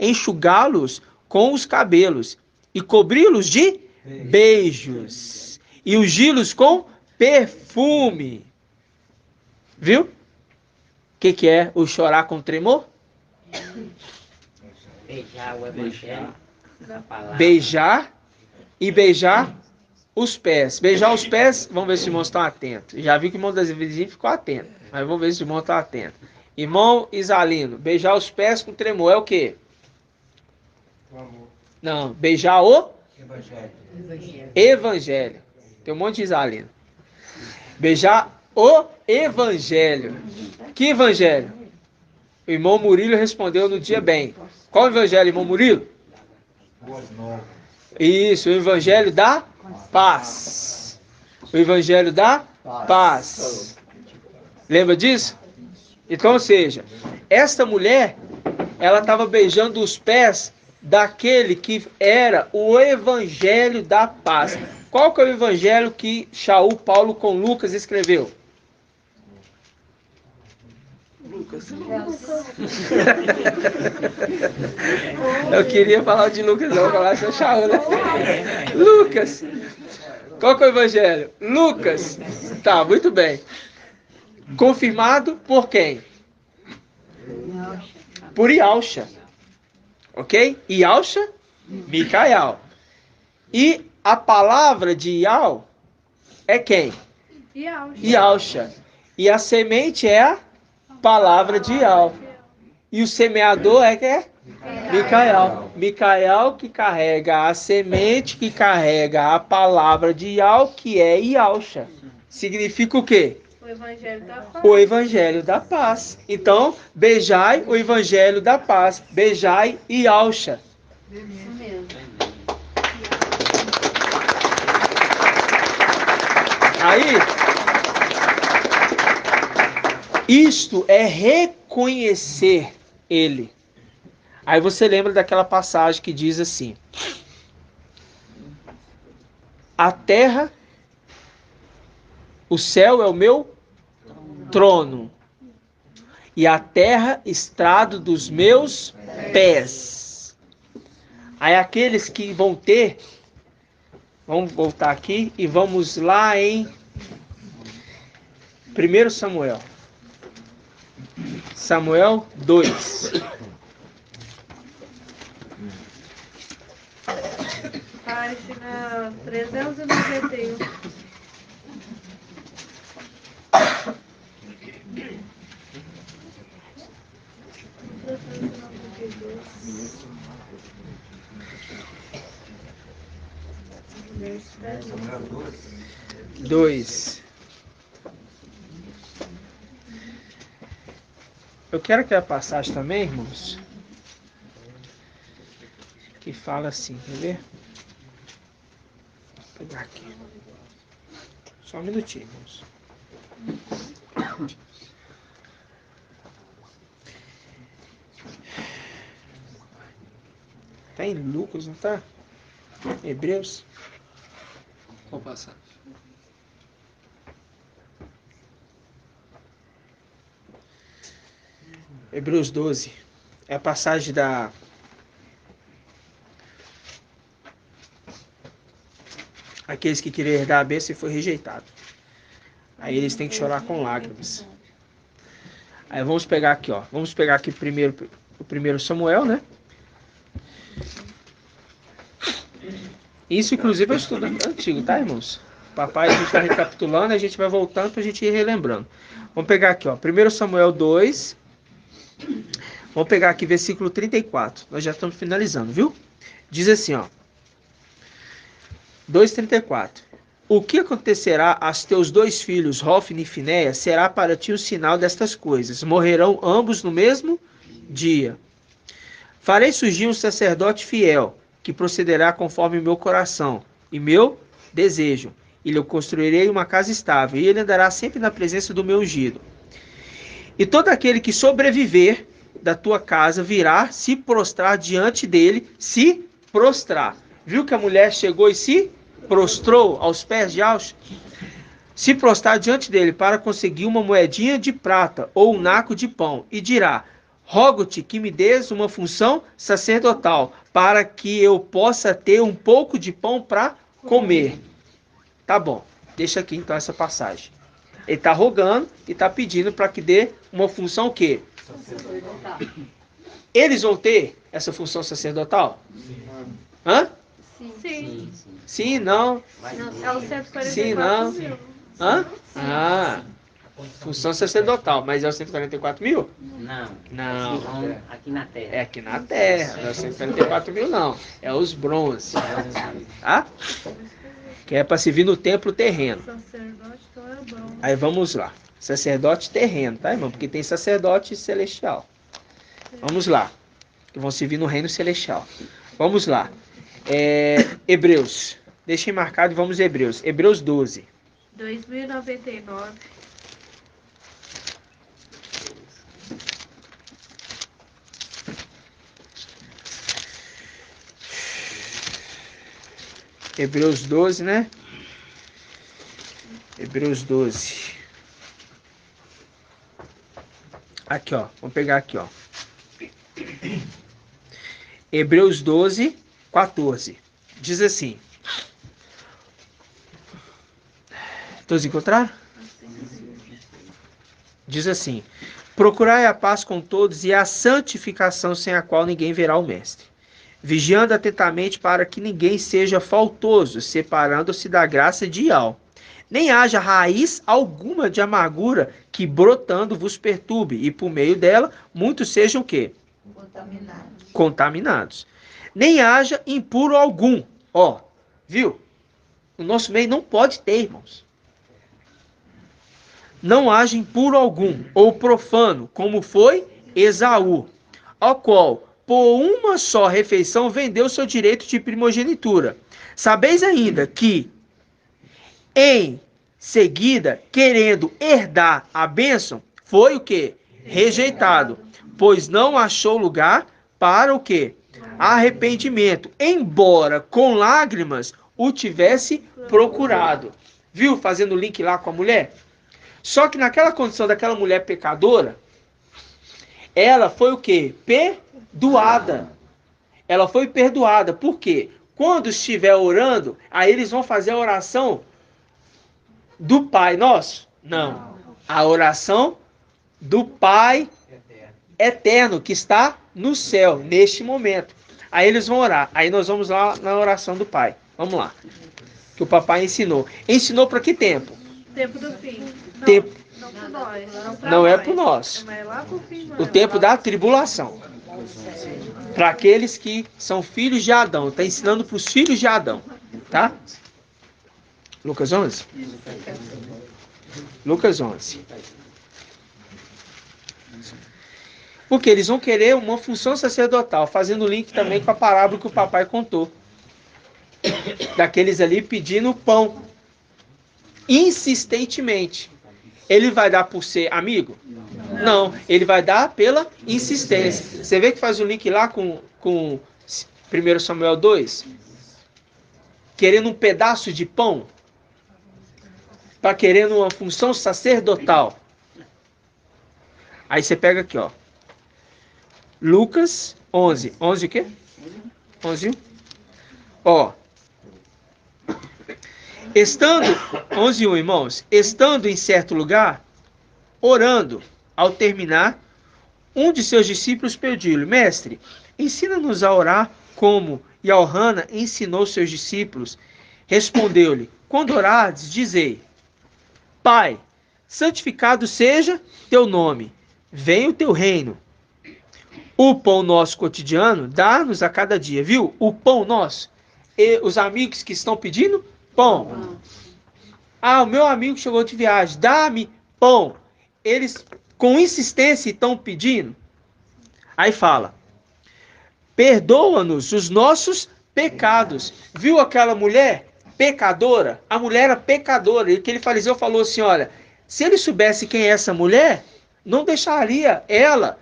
enxugá-los com os cabelos e cobri-los de beijos e ungi-los com perfume. Viu? O que é o chorar com tremor? Beijar o evangelho da palavra. Beijar os pés. Beijar os pés, vamos ver se os irmãos estão atentos. Já vi que o irmão das vizinhas ficou atento, mas vamos ver se os irmãos estão atentos. Irmão Isalino, beijar os pés com tremor é o quê? Não, beijar o Evangelho. Tem um monte de Isalino. Beijar o Evangelho. Que Evangelho? O irmão Murilo respondeu no dia bem. Qual o Evangelho, irmão Murilo? Isso, o Evangelho da paz. O Evangelho da paz. Lembra disso? Então, ou seja, esta mulher, ela estava beijando os pés daquele que era o Evangelho da paz. Qual que é o Evangelho que Shaul Paulo com Lucas escreveu? Lucas. Eu queria falar de Lucas, não, falar de Shaul, né? Lucas. Qual que é o Evangelho? Lucas. Tá, muito bem. Confirmado por quem? Por Yauxa. Ok? Yauxa, Micael. E a palavra de Iau é quem? Yauxa. E a semente é a palavra de Iau. E o semeador é quem? Micael. Micael que carrega a semente, que carrega a palavra de Iau, que é Yauxa. Significa o quê? O Evangelho da paz. O Evangelho da paz. Então, beijai o Evangelho da paz. Beijai Yauxa. Isso mesmo. Aí, isto é reconhecer Ele. Aí você lembra daquela passagem que diz assim: a terra, o céu é o meu trono, e a terra estrado dos meus pés. Aí aqueles que vão ter, vamos voltar aqui e vamos lá em 1 Samuel. Samuel 2. Página 391. Dois. Eu quero aquela passagem também, irmãos, que fala assim, quer ver? Vou pegar aqui. Só um minutinho, irmãos. Tá em Lucas, não tá? Hebreus. Qual passagem? Hebreus 12. É a passagem da... Aqueles que queriam herdar a bênção e foi rejeitado. Aí eles têm que chorar com lágrimas. Aí vamos pegar aqui, ó. Vamos pegar aqui primeiro o 1 Samuel, né? Isso, inclusive, é estudo antigo, tá, irmãos? Papai, a gente vai recapitulando, a gente vai voltando para a gente ir relembrando. Vamos pegar aqui, ó, 1 Samuel 2. Vamos pegar aqui versículo 34. Nós já estamos finalizando, viu? Diz assim, ó. 2:34. O que acontecerá aos teus 2 filhos, Hofni e Finéias, será para ti o sinal destas coisas. Morrerão ambos no mesmo dia. Farei surgir um sacerdote fiel, que procederá conforme o meu coração e meu desejo. E lhe construirei uma casa estável, e ele andará sempre na presença do meu ungido. E todo aquele que sobreviver da tua casa virá se prostrar diante dele, se prostrar. Viu que a mulher chegou e se prostrou aos pés de Alcha? Se prostrar diante dele para conseguir uma moedinha de prata ou um naco de pão, e dirá: rogo-te que me des uma função sacerdotal, para que eu possa ter um pouco de pão para comer. Tá bom, deixa aqui então essa passagem. Ele está rogando e está pedindo para que dê uma função o quê? Sacerdotal. Eles vão ter essa função sacerdotal? Hã? Sim. Sim, não. É o 144 Sim, não. mil. Hã? Ah, função sacerdotal, mas é os 144 mil? Não. Não. Vão aqui na terra. É aqui na terra, não é os 144 mil não. É os bronzes. Tá? Que é para servir no templo terreno. Sacerdote, então é bronze. Aí vamos lá. Sacerdote terreno, tá, irmão? Porque tem sacerdote celestial. Vamos lá. Que vão servir no reino celestial. Vamos lá. Hebreus. Deixem marcado e vamos a Hebreus. Hebreus 12. 2099. Hebreus 12, né? Hebreus 12. Aqui, ó. Vamos pegar aqui, ó. Hebreus 12, 14. Diz assim. Todos encontraram? Diz assim: procurai a paz com todos e a santificação, sem a qual ninguém verá o Mestre. Vigiando atentamente para que ninguém seja faltoso, separando-se da graça de Ial. Nem haja raiz alguma de amargura que brotando vos perturbe, e por meio dela muitos sejam o quê? Contaminados. Nem haja impuro algum. Ó, viu? No nosso meio não pode ter, irmãos. Não haja impuro algum, ou profano, como foi Esaú, ao qual, por uma só refeição, vendeu seu direito de primogenitura. Sabeis ainda que, em seguida, querendo herdar a bênção, foi o quê? Rejeitado, pois não achou lugar para o quê? Arrependimento, embora com lágrimas o tivesse procurado. Viu? Fazendo o link lá com a mulher. Só que naquela condição daquela mulher pecadora, ela foi o quê? Perdoada. Ela foi perdoada. Por quê? Quando estiver orando, aí eles vão fazer a oração do Pai Nosso? Não. A oração do Pai Eterno, que está no céu, neste momento. Aí eles vão orar. Aí nós vamos lá na oração do Pai. Vamos lá. Que o papai ensinou. Ensinou para que tempo? Tempo do fim. Não, Tempo. não por nós. Não é por nós. Mas lá pro fim, O tempo da tribulação. Para aqueles que são filhos de Adão. Está ensinando para os filhos de Adão. Tá? Lucas 11? Lucas 11. Porque eles vão querer uma função sacerdotal, fazendo link também com a parábola que o papai contou. Daqueles ali pedindo pão. Insistentemente. Ele vai dar por ser amigo? Não. Ele vai dar pela insistência. Você vê que faz o link lá com 1 Samuel 2? Querendo um pedaço de pão? Para querendo uma função sacerdotal. Aí você pega aqui, ó. Lucas 11. 11 o quê? 11. Ó. Estando, 11:1, irmãos. Estando em certo lugar, orando, ao terminar, um de seus discípulos pediu-lhe: Mestre, ensina-nos a orar como Elcana ensinou seus discípulos. Respondeu-lhe: quando orardes, dizei: Pai, santificado seja teu nome, venha o teu reino. O pão nosso cotidiano, dá-nos a cada dia, viu? O pão nosso. E os amigos que estão pedindo pão. Ah, o meu amigo chegou de viagem, dá-me pão. Eles com insistência estão pedindo. Aí fala: perdoa-nos os nossos pecados. Viu aquela mulher pecadora? A mulher era pecadora. E aquele fariseu falou assim: olha, se ele soubesse quem é essa mulher, não deixaria ela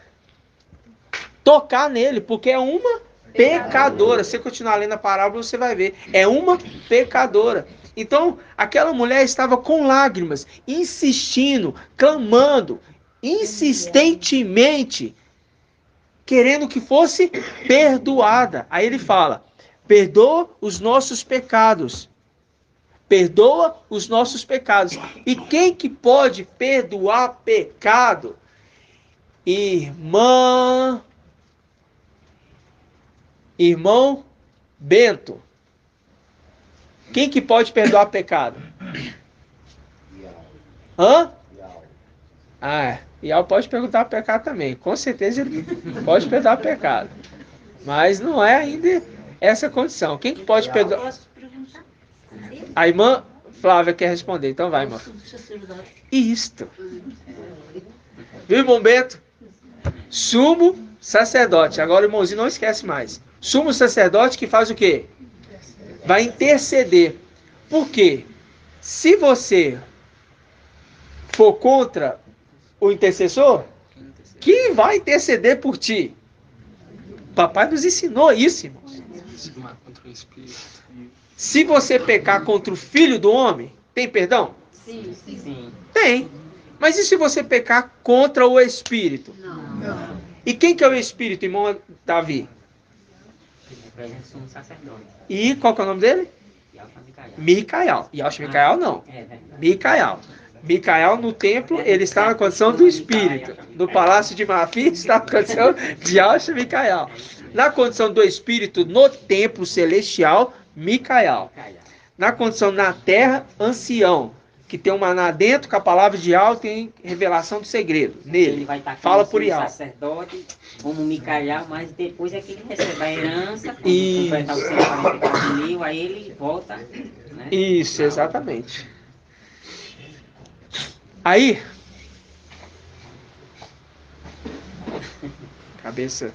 tocar nele, porque é uma pecadora. Se você continuar lendo a parábola, você vai ver. É uma pecadora. Então, aquela mulher estava com lágrimas, insistindo, clamando, insistentemente, querendo que fosse perdoada. Aí ele fala: perdoa os nossos pecados. Perdoa os nossos pecados. E quem que pode perdoar pecado? Irmão Bento. Quem que pode perdoar pecado? Hã? Ial pode perdoar pecado também. Com certeza ele pode perdoar pecado. Mas não é ainda essa condição. Quem que pode perdoar? A irmã Flávia quer responder. Então vai, irmã. Isto. Viu, irmão Bento? Sumo sacerdote. Agora o irmãozinho não esquece mais. Sumo sacerdote que faz o quê? Vai interceder. Por quê? Se você for contra o intercessor, quem vai interceder por ti? Papai nos ensinou isso, irmãos. Se você pecar contra o filho do homem, tem perdão? Sim. Tem. Mas e se você pecar contra o Espírito? Não. E quem que é o Espírito, irmão Davi? Um sacerdote. E qual que é o nome dele? Micael. Yalcha Micael não. Micael. Micael no templo, ele está na condição do Espírito. No palácio de Mafim está na condição de Yalcha Micael. Na condição do Espírito, no templo celestial, Micael. Na condição na terra, ancião. Que tem um maná dentro, com a palavra de Yahweh tem revelação do segredo nele. Ele vai estar Fala por Yahweh. Sacerdote, como Micael, mas depois é que ele recebe a herança, quando Isso. completar os 144 mil, aí ele volta. Né? Isso, exatamente. Aí, cabeça.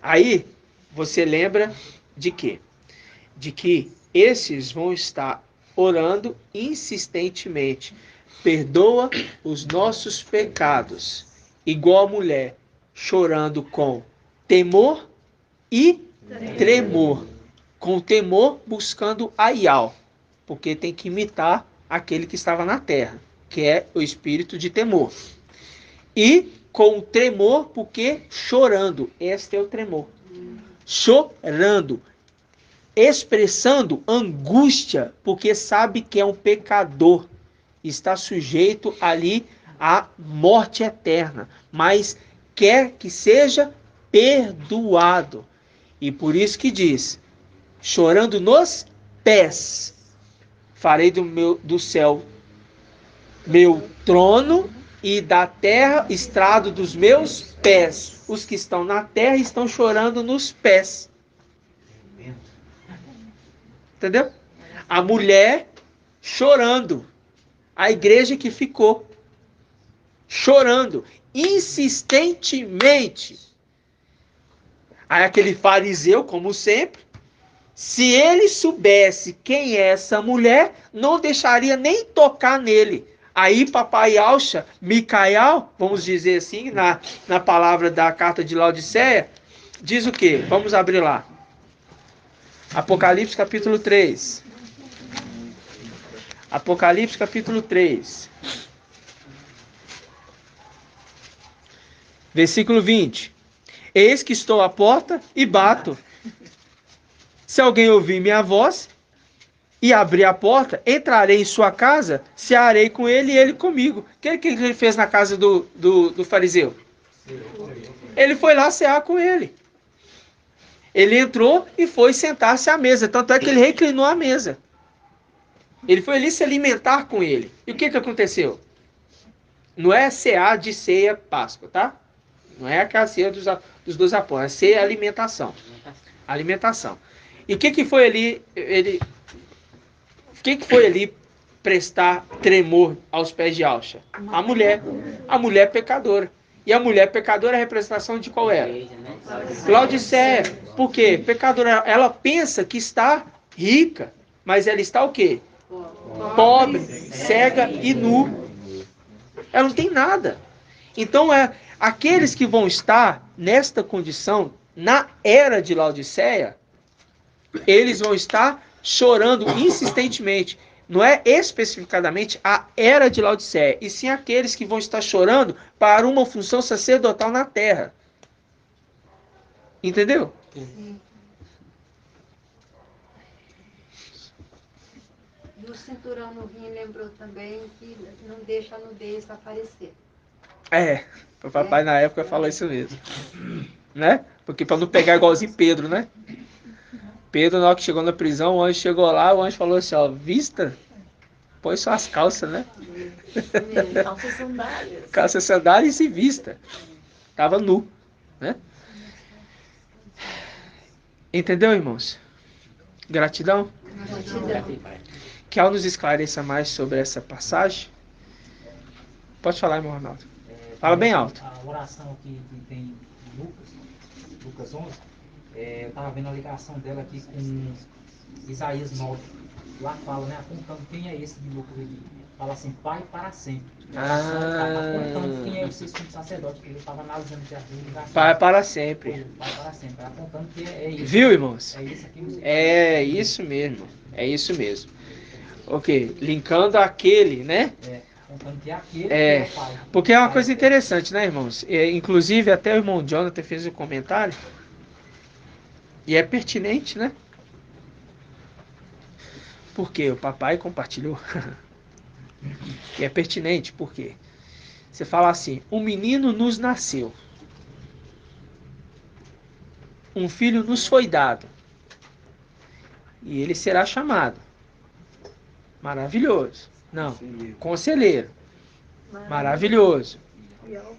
Aí, você lembra de quê? De que esses vão estar orando insistentemente. Perdoa os nossos pecados. Igual a mulher, chorando com temor e tremor. Com temor, buscando a Yahweh. Porque tem que imitar aquele que estava na terra, que é o espírito de temor. E com tremor, porque chorando. Este é o tremor. Chorando. Expressando angústia, porque sabe que é um pecador, está sujeito ali à morte eterna, mas quer que seja perdoado. E por isso que diz: chorando nos pés, farei do céu meu trono e da terra estrado dos meus pés. Os que estão na terra estão chorando nos pés. Entendeu? A mulher chorando. A igreja que ficou chorando insistentemente. Aí aquele fariseu, como sempre, se ele soubesse quem é essa mulher, não deixaria nem tocar nele. Aí papai Yalcha, Micael, vamos dizer assim, na palavra da carta de Laodiceia, diz o quê? Vamos abrir lá. Apocalipse capítulo 3. Apocalipse capítulo 3. Versículo 20. Eis que estou à porta e bato. Se alguém ouvir minha voz e abrir a porta, entrarei em sua casa, cearei com ele e ele comigo. O que ele fez na casa do fariseu? Ele foi lá cear com ele. Ele entrou e foi sentar-se à mesa. Tanto é que ele reclinou a mesa. Ele foi ali se alimentar com ele. E o que aconteceu? Não é cear de ceia Páscoa, tá? Não é aquela ceia dos 12 apóstolos. É ceia alimentação. Alimentação. E o que foi ali? O que foi ali prestar tremor aos pés de Alcha? A mulher. A mulher pecadora. E a mulher pecadora é a representação de qual era? Laodiceia. Por quê? Pecadora. Ela pensa que está rica. Mas ela está o quê? Pobre, cega e nu. Ela não tem nada. Então, aqueles que vão estar nesta condição, na era de Laodiceia, eles vão estar chorando insistentemente. Não é especificadamente a era de Laodiceia, e sim aqueles que vão estar chorando para uma função sacerdotal na terra. Entendeu? Sim. E o cinturão no rim lembrou também que não deixa a nudez aparecer. O papai na época falou isso mesmo. Né? Porque para não pegar igualzinho Pedro, né? Pedro, na hora que chegou na prisão, o anjo chegou lá, o anjo falou assim, ó, vista, põe suas calças, né? Calça sandálias. Calça sandálias e vista. Tava nu, né? Entendeu, irmãos? Gratidão? Que ao nos esclareça mais sobre essa passagem. Pode falar, irmão Ronaldo. Fala bem alto. A oração aqui que tem em Lucas 11, eu estava vendo a ligação dela aqui com Isaías 9. Lá fala, né? Apontando quem é esse de Lucas aqui. Fala assim, Pai para sempre. Apontando quem é esse sacerdote, que ele estava analisando de ligação. Pai para sempre. Pai para sempre. Apontando que é isso. Viu, irmãos? É isso aqui. É isso mesmo. É isso mesmo. Ok. Linkando aquele, né? Apontando que é aquele que é o Pai. Porque é uma coisa interessante, né, irmãos? Inclusive, até o irmão Jonathan fez um comentário. E é pertinente, né? Porque o papai compartilhou. E é pertinente, por quê? Você fala assim, um menino nos nasceu. Um filho nos foi dado. E ele será chamado. Maravilhoso. Não, conselheiro. Maravilhoso.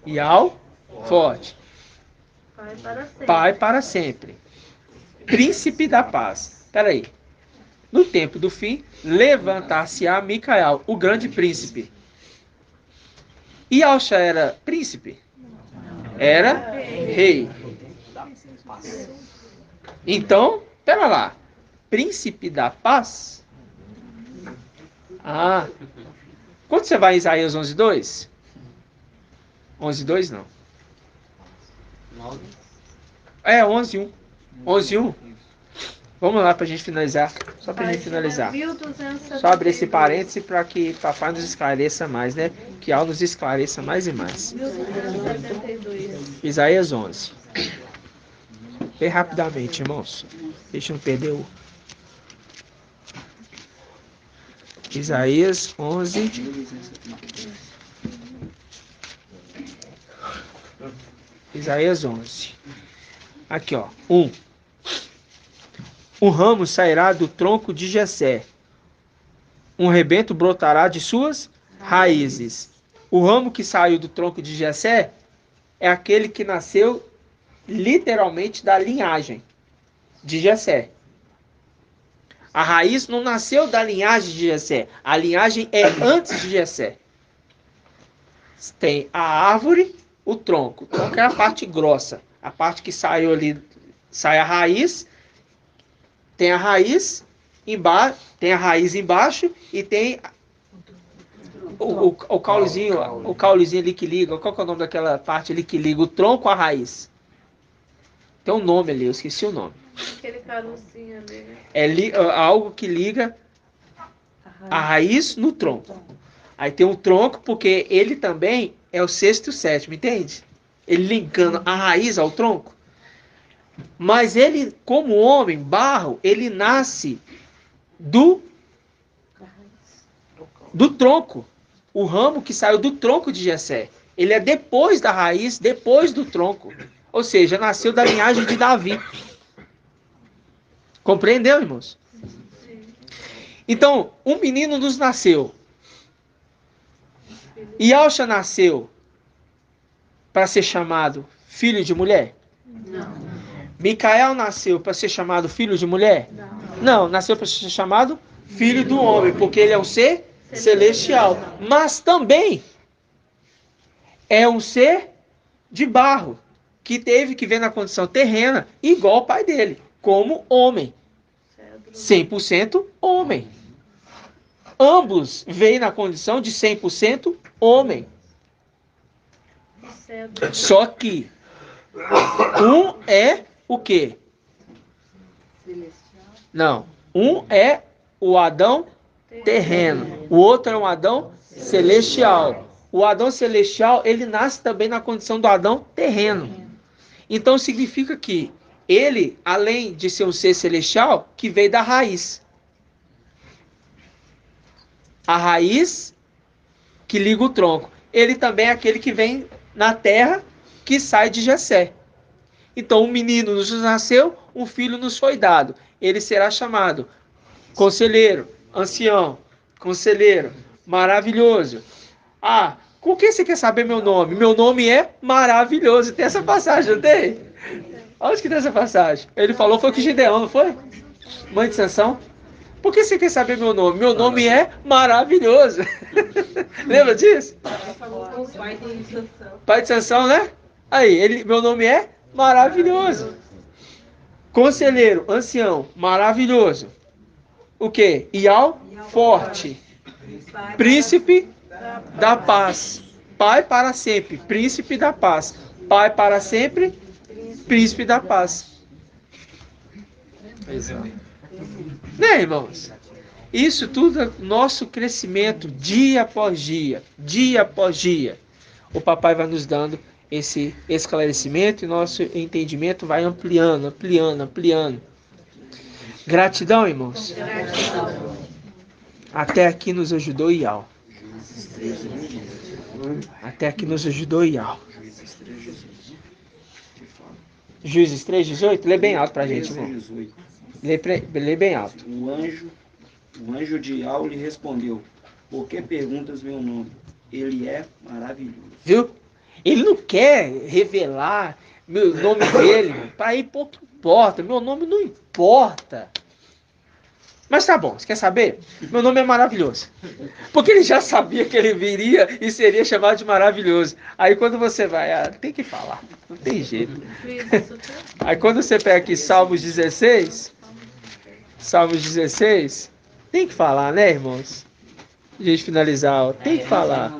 E ao forte. Pai para sempre. Pai para sempre. Príncipe da paz. Espera aí. No tempo do fim, levantar-se-á Micael, o grande príncipe. E Alcha era príncipe? Era rei. Então, espera lá. Príncipe da paz? Quando você vai em Isaías 11:2? 11:2 não. 11:1. 11:1. Vamos lá para a gente finalizar. Só para a gente finalizar. Só abrir esse parêntese para que papai nos esclareça mais, né? Que ao nos esclareça mais e mais. 1272. Isaías 11. Bem rapidamente, irmãos. Deixa eu não perder o... Isaías 11. Isaías 11. Aqui, ó. 1. Um ramo sairá do tronco de Jessé. Um rebento brotará de suas raízes. O ramo que saiu do tronco de Jessé é aquele que nasceu literalmente da linhagem de Jessé. A raiz não nasceu da linhagem de Jessé. A linhagem é antes de Jessé. Tem a árvore, o tronco. O tronco é a parte grossa. A parte que saiu ali, sai a raiz. Tem a raiz embaixo, e tem o caulezinho ali que liga. Qual que é o nome daquela parte ali que liga o tronco à raiz? Tem um nome ali, eu esqueci o nome. Aquele carocinho ali, né? É algo que liga a raiz no tronco. Aí tem um tronco, porque ele também é o sexto e o sétimo, entende? Ele linkando a raiz ao tronco. Mas ele, como homem, barro, ele nasce do tronco. O ramo que saiu do tronco de Jessé. Ele é depois da raiz, depois do tronco. Ou seja, nasceu da linhagem de Davi. Compreendeu, irmãos? Então, um menino nos nasceu. Yalcha nasceu para ser chamado filho de mulher? Não. Micael nasceu para ser chamado filho de mulher? Não, nasceu para ser chamado filho do homem, porque ele é um ser celestial. Mas também é um ser de barro, que teve que ver na condição terrena, igual ao pai dele, como homem. 100% homem. Ambos veem na condição de 100% homem. Só que um é o quê? Não. Um é o Adão terreno. O outro é um Adão celestial. O Adão celestial, ele nasce também na condição do Adão terreno. Então significa que ele, além de ser um ser celestial, que veio da raiz. A raiz que liga o tronco. Ele também é aquele que vem na terra, que sai de Jessé. Então um menino nos nasceu, um filho nos foi dado. Ele será chamado conselheiro, ancião, conselheiro, maravilhoso. Ah, com que você quer saber meu nome? Meu nome é maravilhoso. Tem essa passagem, não tem? Onde que tem essa passagem? Ele falou, foi com Gideão, não foi? Mãe de Sansão. Por que você quer saber meu nome? Meu nome é maravilhoso. Lembra disso? Pai de Sansão, né? Aí, meu nome é maravilhoso. Conselheiro, ancião, maravilhoso. O quê? Ial, forte. Príncipe da paz. Pai para sempre, príncipe da paz. Pai para sempre, príncipe da paz. Né, irmãos? Isso tudo é nosso crescimento dia após dia, dia após dia. O papai vai nos dando esse esclarecimento e nosso entendimento vai ampliando, ampliando, ampliando. Gratidão, irmãos. Gratidão. Até aqui nos ajudou Ial. Até aqui nos ajudou Ial. Juízes 3:18, lê bem alto pra gente, irmão. Lê bem alto. O anjo de Ial lhe respondeu: por que perguntas meu nome? Ele é maravilhoso. Viu? Ele não quer revelar o nome dele. Para ir, pouco importa. Meu nome não importa. Mas tá bom, você quer saber? Meu nome é maravilhoso. Porque ele já sabia que ele viria e seria chamado de maravilhoso. Aí quando você vai, tem que falar. Não tem jeito. Aí quando você pega aqui Salmos 16, tem que falar, né, irmãos? A gente finalizar, tem que falar.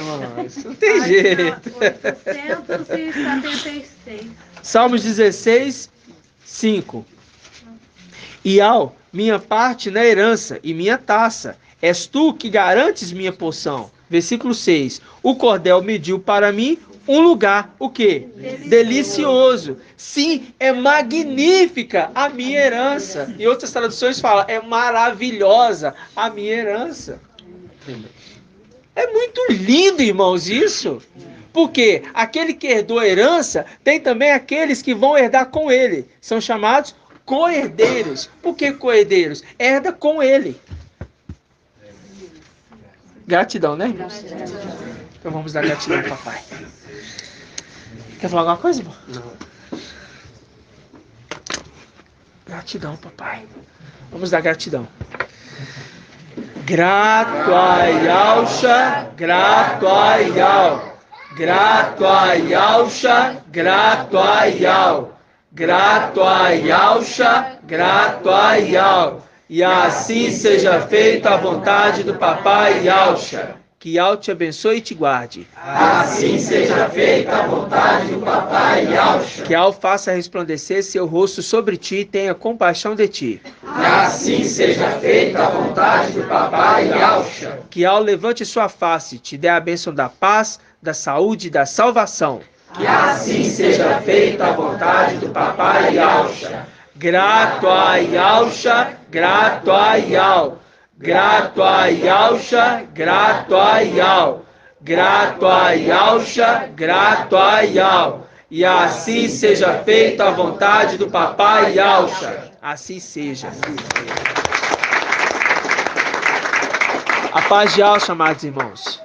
Irmãos, não tem jeito. 876. Salmos 16, 5. Ial, minha parte na herança e minha taça. És tu que garantes minha porção. Versículo 6. O cordel mediu para mim um lugar, o quê? Delicioso. Sim, é magnífica a minha herança. Em outras traduções fala, é maravilhosa a minha herança. É muito lindo, irmãos, isso. Porque aquele que herdou a herança, tem também aqueles que vão herdar com ele. São chamados co-herdeiros. Por que co-herdeiros? Herda com ele. Gratidão, né, irmãos? Então vamos dar gratidão, papai. Quer falar alguma coisa, irmão? Não. Gratidão, papai. Vamos dar gratidão. Grato a Yalcha, grato a Ial. Grato a Yalcha, grato a Ial. Grato a Yalcha, grato a Ial. E assim seja feita a vontade do papai Yalcha. Que Ial te abençoe e te guarde. Assim seja feita a vontade do papai Yalcha. Que Ial faça resplandecer seu rosto sobre ti e tenha compaixão de ti. Assim seja feita a vontade do papai Yalcha. Que Ial levante sua face, te dê a bênção da paz, da saúde e da salvação. Que assim seja feita a vontade do papai Yalcha. Grato a Yalcha, grato a Ial. Grato a Yalcha, grato a Ial. Grato a Yalcha, grato a Ial. E assim seja feita a vontade do Papai Yahshua. Assim seja. A paz de Yahshua, amados irmãos.